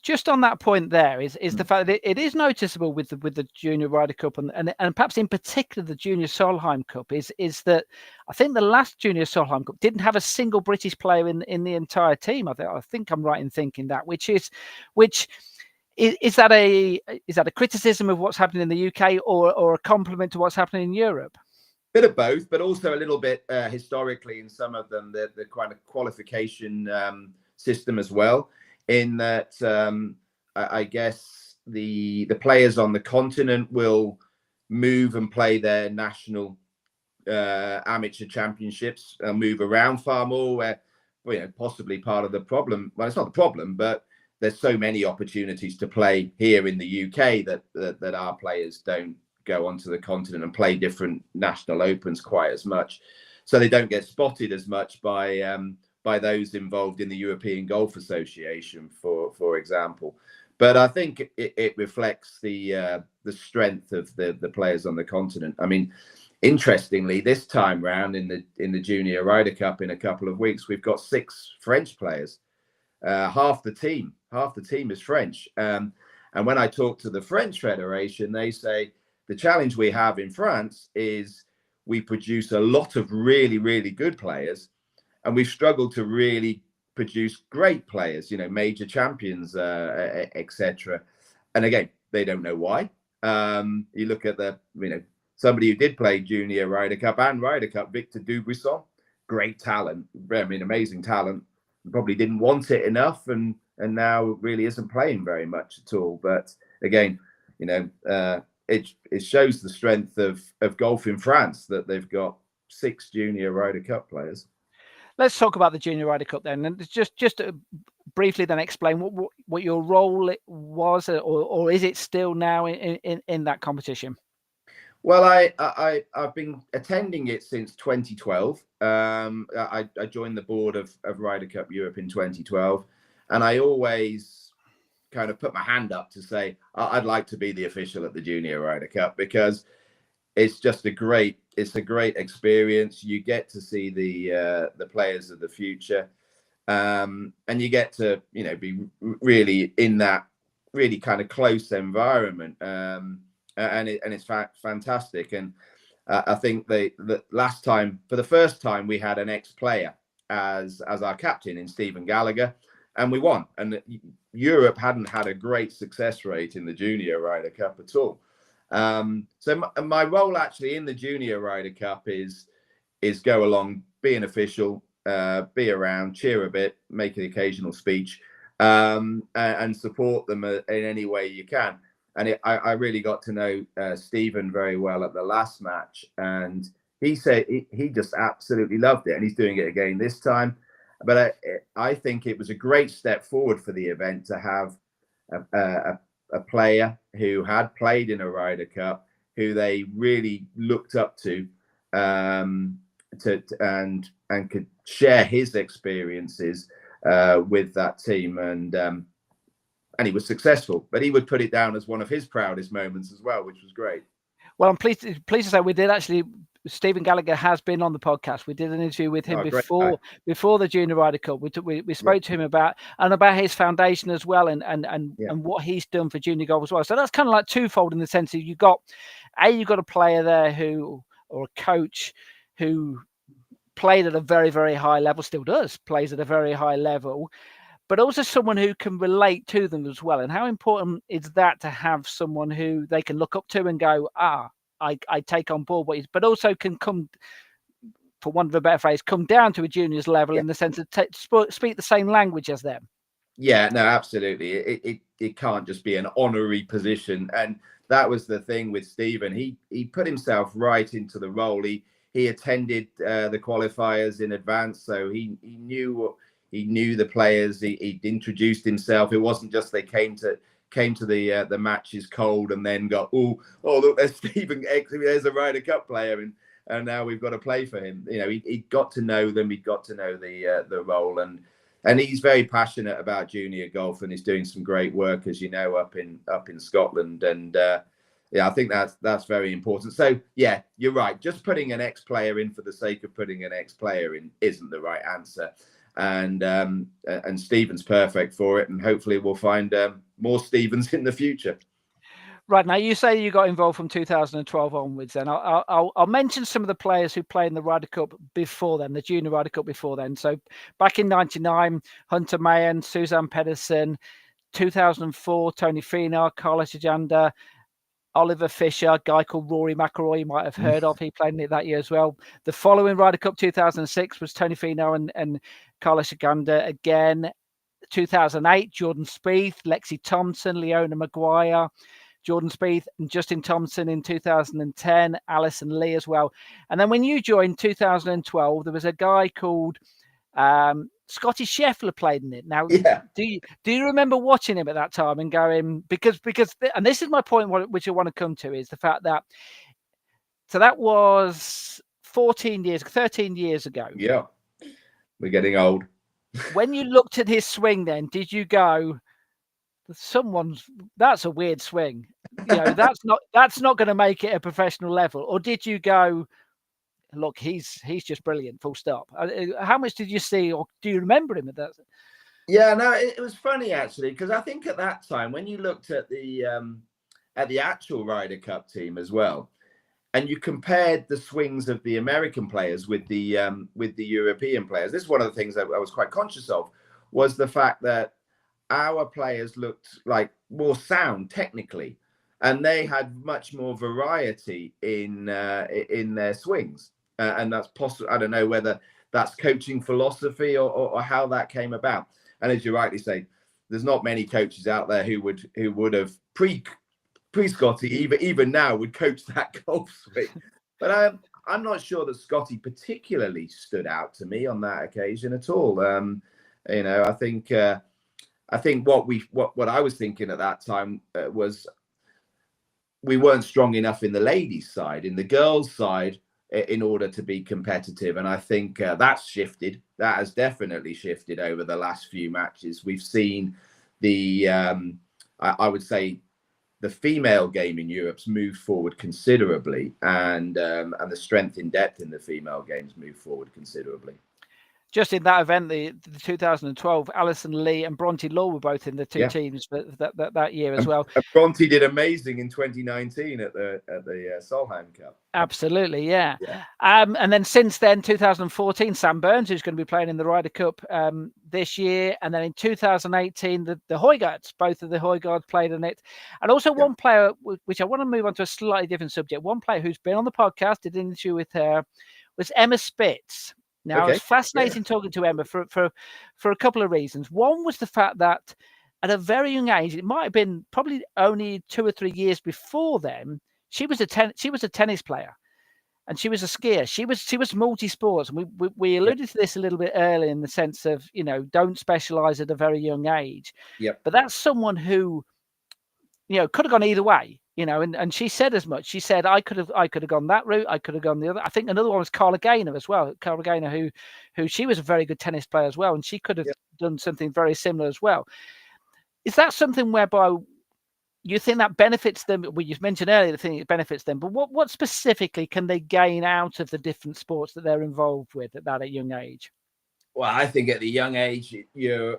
just on that point there is the fact that it is noticeable with the Junior Ryder Cup and perhaps in particular the Junior Solheim Cup is that I think the last Junior Solheim Cup didn't have a single British player in the entire team. I think I'm right in thinking that, which is that a criticism of what's happening in the UK or a compliment to what's happening in Europe? Bit of both, but also a little bit historically in some of them the kind of qualification system as well. In that, I guess the players on the continent will move and play their national amateur championships and move around far more. Where possibly part of the problem. Well, it's not the problem, but there's so many opportunities to play here in the UK that our players don't go onto the continent and play different national opens quite as much, so they don't get spotted as much by those involved in the European Golf Association, for example. But I think it reflects the strength of the players on the continent. I mean, interestingly, this time round in the Junior Ryder Cup in a couple of weeks, we've got 6 French players. Half the team is French. And when I talk to the French Federation, they say the challenge we have in France is we produce a lot of really, really good players, and we've struggled to really produce great players, major champions, etc. And again, they don't know why. You look at somebody who did play Junior Ryder Cup and Ryder Cup, Victor Dubuisson, great talent, amazing talent. Probably didn't want it enough, and now really isn't playing very much at all. But again, it shows the strength of golf in France that they've got 6 Junior Ryder Cup players. Let's talk about the Junior Ryder Cup then, and just briefly then explain what your role was, or is it still now in that competition? Well, I've been attending it since 2012. I joined the board of Ryder Cup Europe in 2012, and I always kind of put my hand up to say I'd like to be the official at the Junior Ryder Cup, because it's just a great experience. You get to see the players of the future, and you get to be really in that really kind of close environment. And it's fantastic. And I think the last time, for the first time, we had an ex-player as our captain in Stephen Gallagher, and we won. And Europe hadn't had a great success rate in the Junior Ryder Cup at all. So my role actually in the Junior Ryder Cup is go along, be an official, be around, cheer a bit, make an occasional speech, and support them in any way you can. And I really got to know Stephen very well at the last match, and he said he just absolutely loved it, and he's doing it again this time. But I think it was a great step forward for the event to have a player who had played in a Ryder Cup, who they really looked up to, and could share his experiences with that team, and he was successful, but he would put it down as one of his proudest moments as well, which was great. Well, I'm pleased to say we did actually. Stephen Gallagher has been on the podcast. We did an interview with him before the Junior Ryder Cup. We spoke to him about his foundation as well, and what he's done for junior golf as well. So that's kind of like twofold in the sense that you've got a player there or a coach who played at a very, very high level, still plays at a very high level, but also someone who can relate to them as well. And how important is that to have someone who they can look up to and go, I take on board what he's, but also can come, for want of a better phrase, come down to a juniors level in the sense of speak the same language as them. Yeah, no, absolutely. It can't just be an honorary position. And that was the thing with Stephen. He put himself right into the role. He attended the qualifiers in advance, so he knew the players. He introduced himself. It wasn't just they came to the matches cold and then got oh look, there's Stephen X, there's a Ryder Cup player, and now we've got to play for him. He got to know them. He got to know the role, and he's very passionate about junior golf, and he's doing some great work, as you know, up in Scotland. And I think that's very important. So yeah, you're right. Just putting an ex-player in for the sake of putting an ex-player in isn't the right answer. And Stephen's perfect for it, and hopefully we'll find more Stephens in the future. Right, now you say you got involved from 2012 onwards, and I'll mention some of the players who played in the Ryder Cup before then, the Junior Ryder Cup before then. So back in '99, Hunter Mahan, Suzanne Pedersen, 2004, Tony Finau, Carlos Agenda, Oliver Fisher, a guy called Rory McIlroy, you might have heard of. He played in it that year as well. The following Ryder Cup 2006 was Tony Finau and Carlos Agenda again. 2008, Jordan Spieth, Lexi Thompson, Leona Maguire, Jordan Spieth and Justin Thompson in 2010, Alison Lee as well. And then when you joined 2012, there was a guy called Scotty Scheffler played in it. Now, do you remember watching him at that time and going, because and this is my point, which I want to come to, is the fact that, so that was 13 years ago. Yeah, we're getting old. When you looked at his swing then, did you go, that's a weird swing? that's not going to make it a professional level? Or did you go, look, he's just brilliant, full stop? How much did you see, or do you remember him at that? Yeah, no, it was funny actually, because I think at that time, when you looked at the actual Ryder Cup team as well, and you compared the swings of the American players with the European players, this is one of the things that I was quite conscious of, was the fact that our players looked like more sound technically, and they had much more variety in their swings, and that's possible. I don't know whether that's coaching philosophy or how that came about. And as you rightly say, there's not many coaches out there who would have pre-Scotty even now would coach that golf swing. But I'm not sure that Scotty particularly stood out to me on that occasion at all. I think what I was thinking at that time was we weren't strong enough in the ladies' side, in the girls' side, in order to be competitive. And I think that's shifted. That has definitely shifted over the last few matches. We've seen I would say the female game in Europe's moved forward considerably, and the strength in depth in the female games moved forward considerably. Just in that event, the 2012, Alison Lee and Bronte Law were both in the two teams for that year as well. And Bronte did amazing in 2019 at the Solheim Cup. Absolutely, yeah. And then since then, 2014, Sam Burns, who's going to be playing in the Ryder Cup this year. And then in 2018, the Højgaards, both of the Højgaards played in it. And also one player, which I want to move on to a slightly different subject, one player who's been on the podcast, did an interview with her, was Emma Spitz. Now, it's fascinating talking to Emma for a couple of reasons. One was the fact that at a very young age, it might have been probably only 2 or 3 years before then, she was a tennis player, and she was a skier. She was multi-sports, and we alluded to this a little bit earlier in the sense of, don't specialize at a very young age. Yep. But that's someone who, could have gone either way. And she said as much. She said, I could have gone that route. I could have gone the other. I think another one was Carla Gaynor as well. Carla Gaynor, who she was a very good tennis player as well, and she could have done something very similar as well. Is that something whereby you think that benefits them? Well, you mentioned earlier the thing it benefits them, but what specifically can they gain out of the different sports that they're involved with at that young age? Well, I think at the young age, you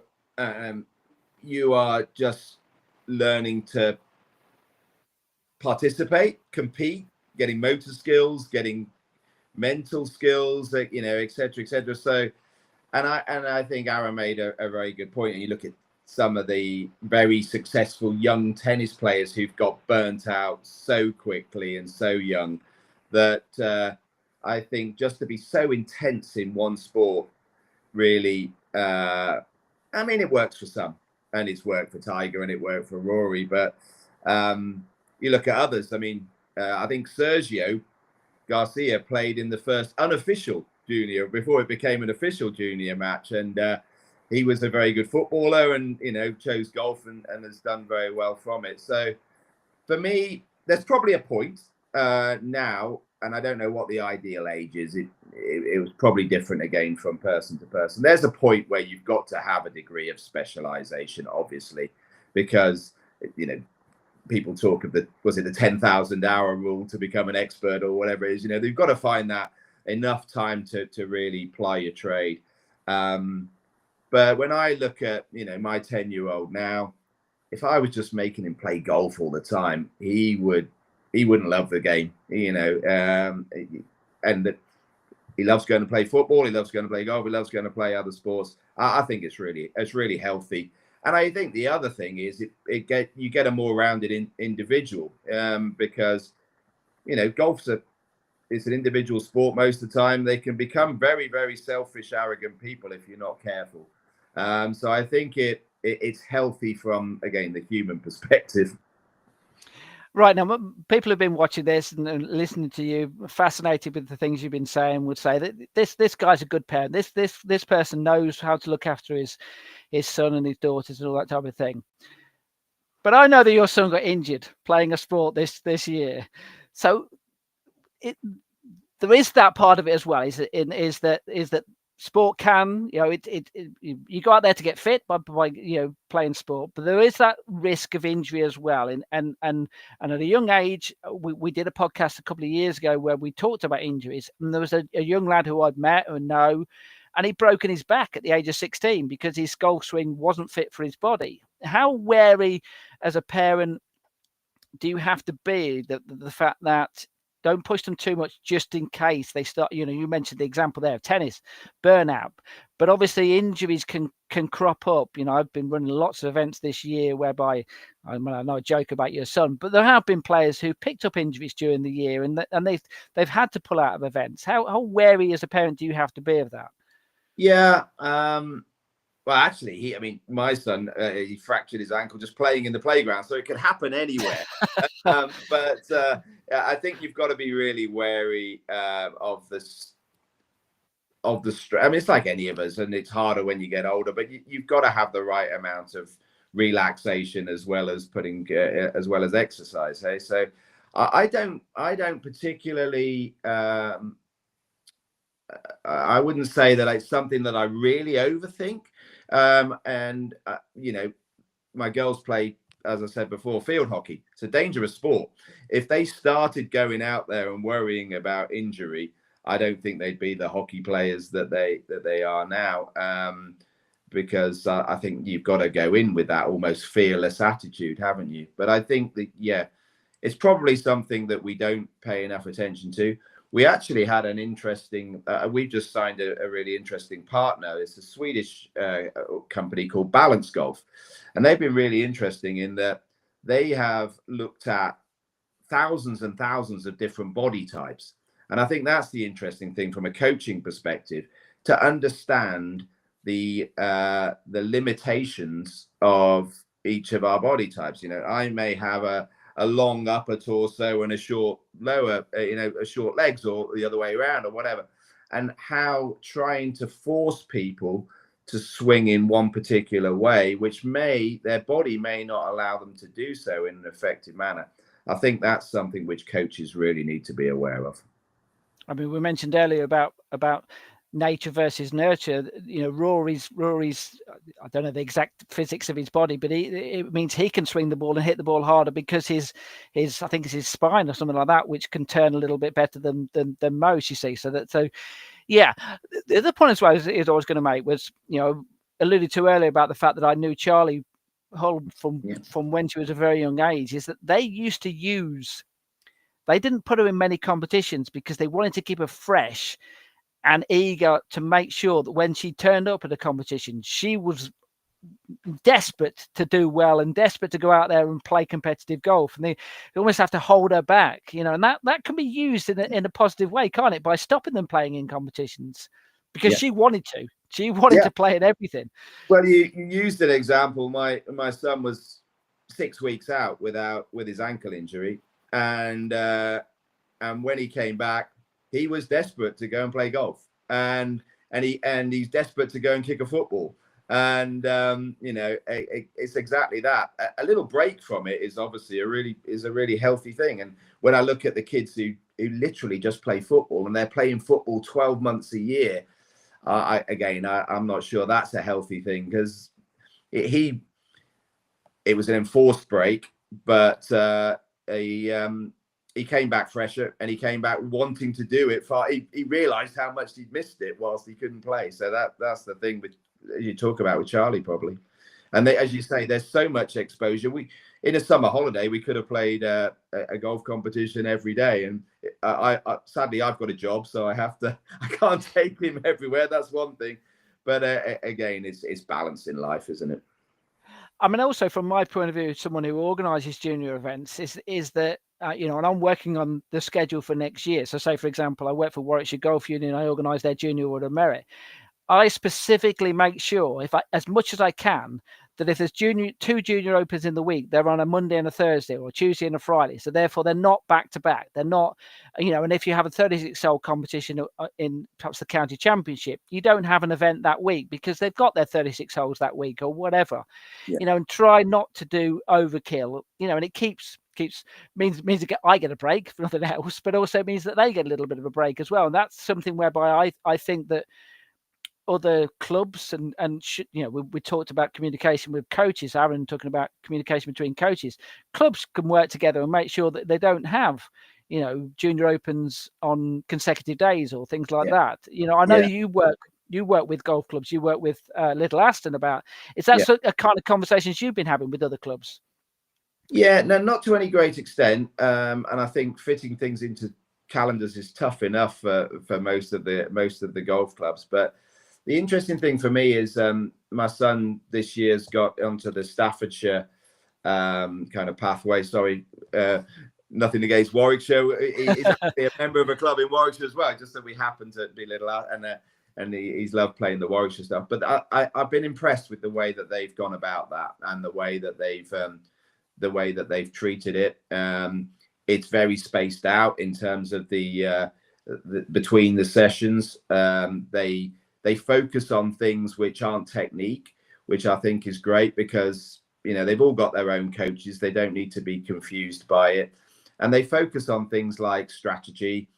are just learning to participate, compete, getting motor skills, getting mental skills, et cetera, et cetera. So, and I think Aaron made a very good point. And you look at some of the very successful young tennis players who've got burnt out so quickly and so young, that I think just to be so intense in one sport really, it works for some, and it's worked for Tiger and it worked for Rory, but you look at others. I think Sergio Garcia played in the first unofficial junior before it became an official junior match, and he was a very good footballer, and chose golf and has done very well from it. So for me, there's probably a point now, and I don't know what the ideal age is. It was probably different again from person to person. There's a point where you've got to have a degree of specialization, obviously, because people talk of the 10,000 hour rule to become an expert or whatever it is. They've got to find that enough time to really ply your trade. But when I look at my 10-year-old now, if I was just making him play golf all the time, he wouldn't love the game. And he loves going to play football. He loves going to play golf. He loves going to play other sports. I think it's really healthy. And I think the other thing is you get a more rounded individual, because golf's it's an individual sport most of the time. They can become very, very selfish, arrogant people if you're not careful. So I think it's healthy from, again, the human perspective. Right, now, people who've been watching this and listening to you, fascinated with the things you've been saying, would say that this guy's a good parent. This person knows how to look after his son and his daughters and all that type of thing. But I know that your son got injured playing a sport this year, so there is that part of it as well. Is that sport can, you go out there to get fit by playing sport, but there is that risk of injury as well. And at a young age, we did a podcast a couple of years ago where we talked about injuries, and there was a young lad who I'd met and know, and he'd broken his back at the age of 16 because his golf swing wasn't fit for his body. How wary as a parent do you have to be the fact that don't push them too much just in case they start, you mentioned the example there of tennis, burnout, but obviously injuries can crop up. I've been running lots of events this year whereby, I know I joke about your son, but there have been players who picked up injuries during the year and they've had to pull out of events. How wary as a parent do you have to be of that? Yeah. Well, actually, my son, he fractured his ankle just playing in the playground, so it could happen anywhere. But I think you've got to be really wary of this. It's like any of us, and it's harder when you get older. But you've got to have the right amount of relaxation as well as exercise. Hey, so I don't particularly. I wouldn't say that it's something that I really overthink. My girls play, as I said before, field hockey. It's a dangerous sport. If they started going out there and worrying about injury, I don't think they'd be the hockey players that they are now. Because I think you've got to go in with that almost fearless attitude, haven't you? But I think that, it's probably something that we don't pay enough attention to. We actually had an interesting, we've just signed a really interesting partner. It's a Swedish company called Balance Golf. And they've been really interesting in that they have looked at thousands and thousands of different body types. And I think that's the interesting thing from a coaching perspective, to understand the limitations of each of our body types. I may have a long upper torso and a short lower, a short legs, or the other way around, or whatever. And how trying to force people to swing in one particular way, which their body may not allow them to do so in an effective manner. I think that's something which coaches really need to be aware of. We mentioned earlier about nature versus nurture. Rory's I don't know the exact physics of his body, but it means he can swing the ball and hit the ball harder because his I think it's his spine or something like that, which can turn a little bit better than most, you see. The other point as well is I was going to make was, alluded to earlier about the fact that I knew Charley from when she was a very young age, is that they didn't put her in many competitions because they wanted to keep her fresh and eager to make sure that when she turned up at a competition, she was desperate to do well and desperate to go out there and play competitive golf. And they almost have to hold her back, and that can be used in a positive way, can't it? By stopping them playing in competitions because she wanted to. She wanted to play in everything. Well, you used an example. My son was 6 weeks out with his ankle injury, and when he came back, he was desperate to go and play golf, and he's desperate to go and kick a football. And it's exactly that. A little break from it is obviously a really healthy thing. And when I look at the kids who literally just play football, and they're playing football 12 months a year, I'm not sure that's a healthy thing, because it was an enforced break, but he came back fresher, and he came back wanting to do it. He realised how much he'd missed it whilst he couldn't play. So that's the thing you talk about with Charley, probably. And as you say, there's so much exposure. In a summer holiday, we could have played a golf competition every day. And I sadly, I've got a job, so I can't take him everywhere. That's one thing. But again, it's balance in life, isn't it? Also from my point of view, someone who organises junior events is that, and I'm working on the schedule for next year. So say, for example, I work for Warwickshire Golf Union, I organise their Junior Order of Merit. I specifically make sure, as much as I can, that if there's two junior opens in the week, they're on a Monday and a Thursday, or a Tuesday and a Friday. So therefore, they're not back to back. They're not, and if you have a 36-hole competition in perhaps the county championship, you don't have an event that week because they've got their 36 holes that week or whatever. And try not to do overkill. And it means I get a break for nothing else, but also means that they get a little bit of a break as well. And that's something whereby I think that other clubs and we talked about communication with coaches. Aaron talking about communication between coaches. Clubs can work together and make sure that they don't have junior opens on consecutive days or things like that. I know you work with golf clubs. You work with Little Aston about. Is that a kind of conversations you've been having with other clubs? Yeah, no, not to any great extent. And I think fitting things into calendars is tough enough for most of the golf clubs. But the interesting thing for me is my son this year's got onto the Staffordshire kind of pathway. Sorry, nothing against Warwickshire. He's actually a member of a club in Warwickshire as well. Just that we happen to be little out, and he's loved playing the Warwickshire stuff. But I've been impressed with the way that they've gone about that and the way that they've treated it. It's very spaced out in terms of the between the sessions. They focus on things which aren't technique, which I think is great because they've all got their own coaches. They don't need to be confused by it, and they focus on things like strategy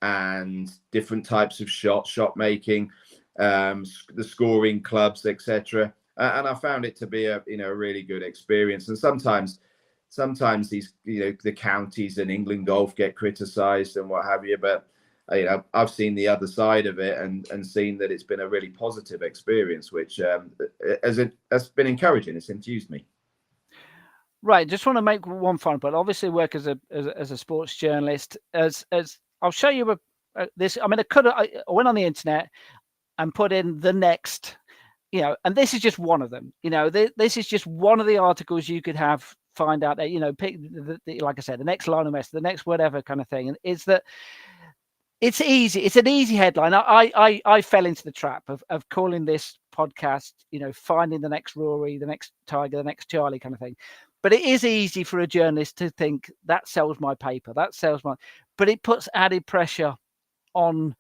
and different types of shot making, the scoring clubs, etc. And I found it to be a really good experience. And sometimes these the counties and England golf get criticised and what have you, but I've seen the other side of it and seen that it's been a really positive experience, which has been encouraging. It's enthused me. Right, just want to make one final point. Obviously, work as a sports journalist. As I'll show you this. I mean, I went on the internet and put in the next, and this is just one of them. This is just one of the articles you could find out there. Pick like I said, the next Lionel Messi, the next whatever kind of thing, and is that. It's easy. It's an easy headline. I fell into the trap of calling this podcast, finding the next Rory, the next Tiger, the next Charley kind of thing. But it is easy for a journalist to think that sells my paper, but it puts added pressure on,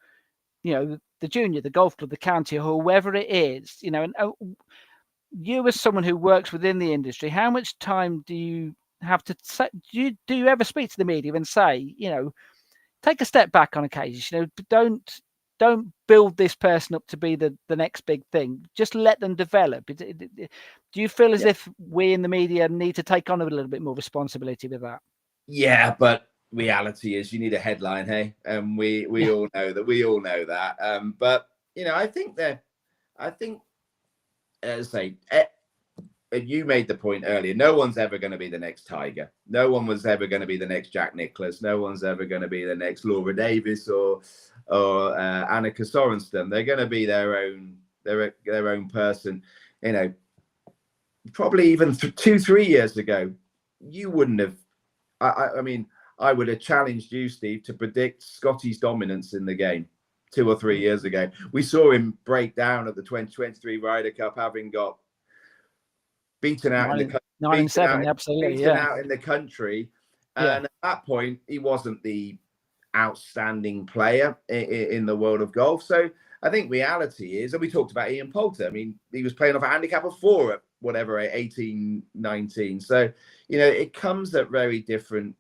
the junior, the golf club, the county, or whoever it is, and you as someone who works within the industry, how much time do you have to say, do you ever speak to the media and say, take a step back on occasion, don't build this person up to be the next big thing. Just let them develop. Do you feel as if we in the media need to take on a little bit more responsibility with that? Yeah, but reality is you need a headline, hey? And we all know that. We all know that. But I think as I say, you made the point earlier, no one's ever going to be the next Tiger. No one was ever going to be the next Jack Nicklaus. No one's ever going to be the next Laura Davis or Annika Sorenstam. They're going to be their own person. Probably even 2-3 years ago, you wouldn't have. I mean, I would have challenged you, Steve, to predict Scotty's dominance in the game 2 or 3 years ago. We saw him break down at the 2023 Ryder Cup, having got beaten out in the country. 9-7, absolutely, beaten out in the country. And at that point, he wasn't the outstanding player in the world of golf. So I think reality is, and we talked about Ian Poulter. I mean, he was playing off a handicap of 4 at whatever, 18, 19. So, it comes at very different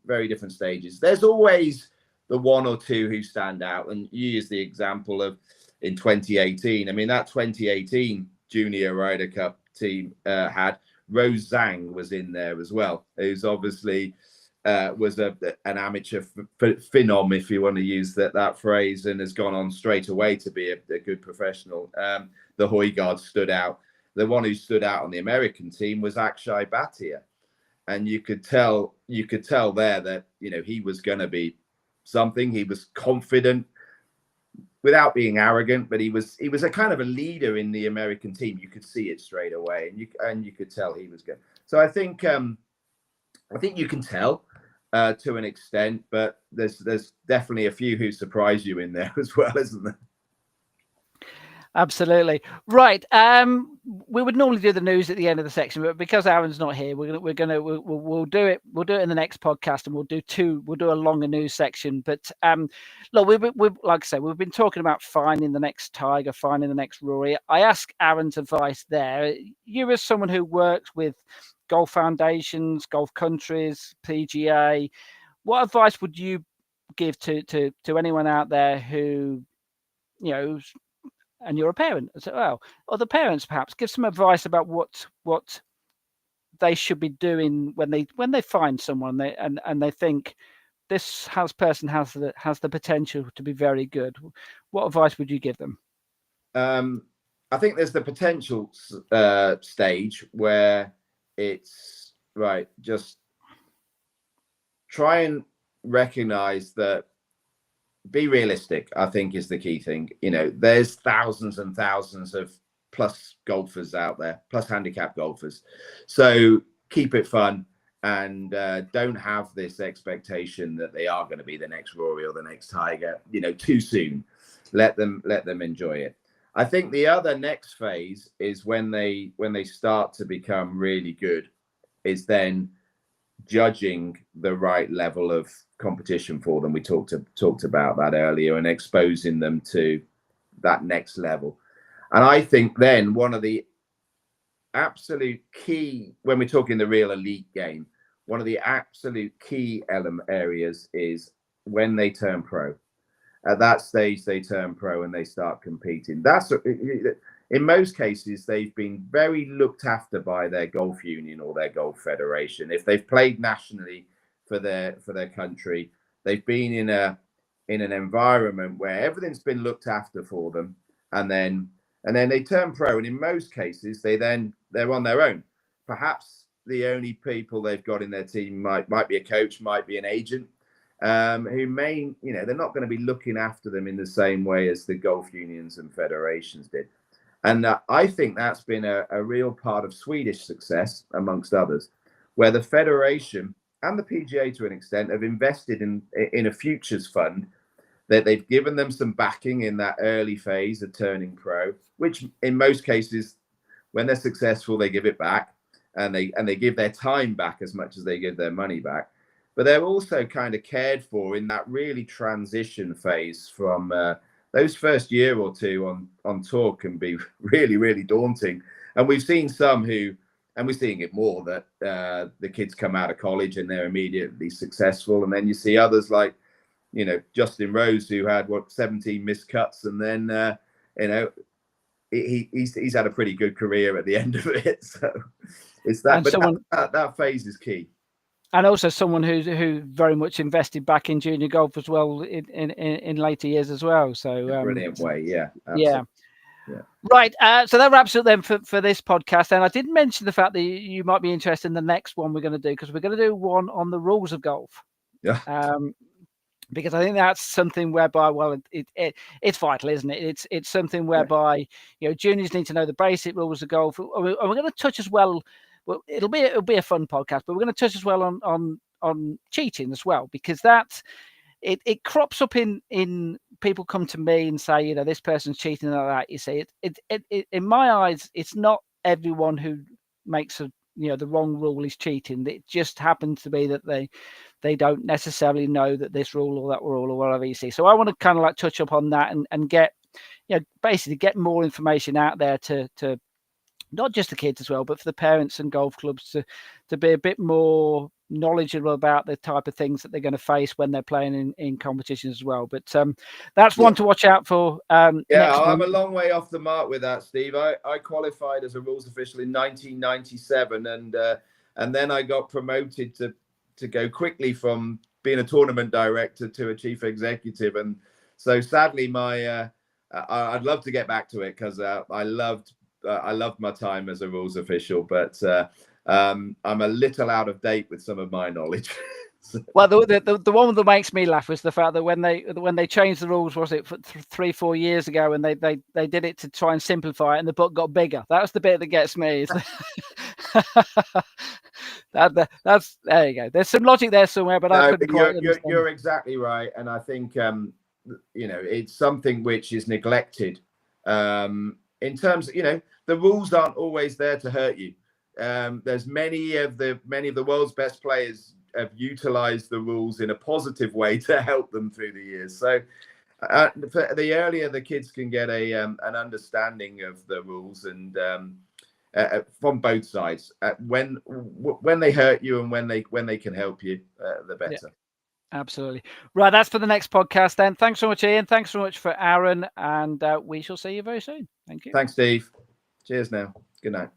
stages. There's always the one or two who stand out. And you use the example of in 2018. I mean, that 2018 Junior Ryder Cup team had Rose Zhang was in there as well, who's obviously was an amateur phenom, if you want to use that phrase, and has gone on straight away to be a good professional. The Højgaard stood out. The one who stood out on the American team was Akshay Bhatia, and you could tell there that he was going to be something. He was confident without being arrogant, but he was a kind of a leader in the American team. You could see it straight away, and you could tell he was good. So I think you can tell to an extent, but there's definitely a few who surprise you in there as well, isn't there? Absolutely. Right. We would normally do the news at the end of the section, but because Aaron's not here, we'll do it. We'll do it in the next podcast, and we'll do a longer news section. But look, we've like I said, we've been talking about finding the next Tiger, finding the next Rory. I ask Aaron's advice there. You, as someone who works with golf foundations, golf countries, PGA, what advice would you give to anyone out there who, and you're a parent as well, or the parents perhaps give some advice about what they should be doing when they find someone and they think this person has the potential to be very good. What advice would you give them? I think there's the potential stage where it's right. Just try and recognize that. Be realistic, I think, is the key thing. There's thousands and thousands of plus golfers out there, plus handicap golfers. So keep it fun and don't have this expectation that they are going to be the next Rory or the next Tiger, too soon. Let them enjoy it. I think the other next phase is when they start to become really good, is then judging the right level of competition for them. We talked about that earlier, and exposing them to that next level. And I think then one of the absolute key, when we're talking the real elite game, one of the absolute key areas is when they turn pro. At that stage, they turn pro and they start competing. That's, in most cases, they've been very looked after by their golf union or their golf federation. If they've played nationally for their country, they've been in an environment where everything's been looked after for them, and then they turn pro. And in most cases, they're on their own. Perhaps the only people they've got in their team might be a coach, might be an agent. Who may, they're not going to be looking after them in the same way as the golf unions and federations did. And I think that's been a real part of Swedish success, amongst others, where the federation and the PGA, to an extent, have invested in a futures fund, that they've given them some backing in that early phase of turning pro, which in most cases, when they're successful, they give it back, and they give their time back as much as they give their money back. But they're also kind of cared for in that really transition phase from those first year or two on tour can be really, really daunting. And we've seen some and we're seeing it more, that the kids come out of college and they're immediately successful. And then you see others like, Justin Rose, who had 17 missed cuts, and then, he's had a pretty good career at the end of it. So it's that, but that phase is key. And also someone who very much invested back in junior golf as well in later years as well. So brilliant way, yeah, absolutely. Yeah. Right. So that wraps up then for this podcast. And I did mention the fact that you might be interested in the next one we're going to do, because we're going to do one on the rules of golf. Yeah. Because I think that's something whereby, well, it's vital, isn't it? It's something whereby juniors need to know the basic rules of golf. And we're going to touch as well. Well, it'll be a fun podcast, but we're going to touch as well on cheating as well, because it crops up in people come to me and say, this person's cheating and like that. You see, it in my eyes, it's not everyone who makes the wrong rule is cheating. It just happens to be that they don't necessarily know that this rule or that rule or whatever you see. So I want to kind of like touch up on that and get basically get more information out there to not just the kids as well, but for the parents and golf clubs to be a bit more knowledgeable about the type of things that they're going to face when they're playing in competitions as well. But that's one to watch out for. I'm a long way off the mark with that, Steve. I qualified as a rules official in 1997, and then I got promoted to go quickly from being a tournament director to a chief executive. And so sadly, I'd love to get back to it, because I loved my time as a rules official, but I'm a little out of date with some of my knowledge. Well, the one that makes me laugh was the fact that when they changed the rules, was it 3-4 years ago, and they did it to try and simplify it, and the book got bigger. That's the bit that gets me. That's there you go. There's some logic there somewhere, but I couldn't quite understand. You're exactly right, and I think it's something which is neglected. In terms of, the rules aren't always there to hurt you. There's many of the world's best players have utilized the rules in a positive way to help them through the years. So the earlier the kids can get an understanding of the rules, and from both sides, when they hurt you and when they can help you, the better. Absolutely. Right, that's for the next podcast then. Thanks so much, Ian. Thanks so much for Aaron, and we shall see you very soon. Thank you. Thanks, Steve. Cheers now. Good night.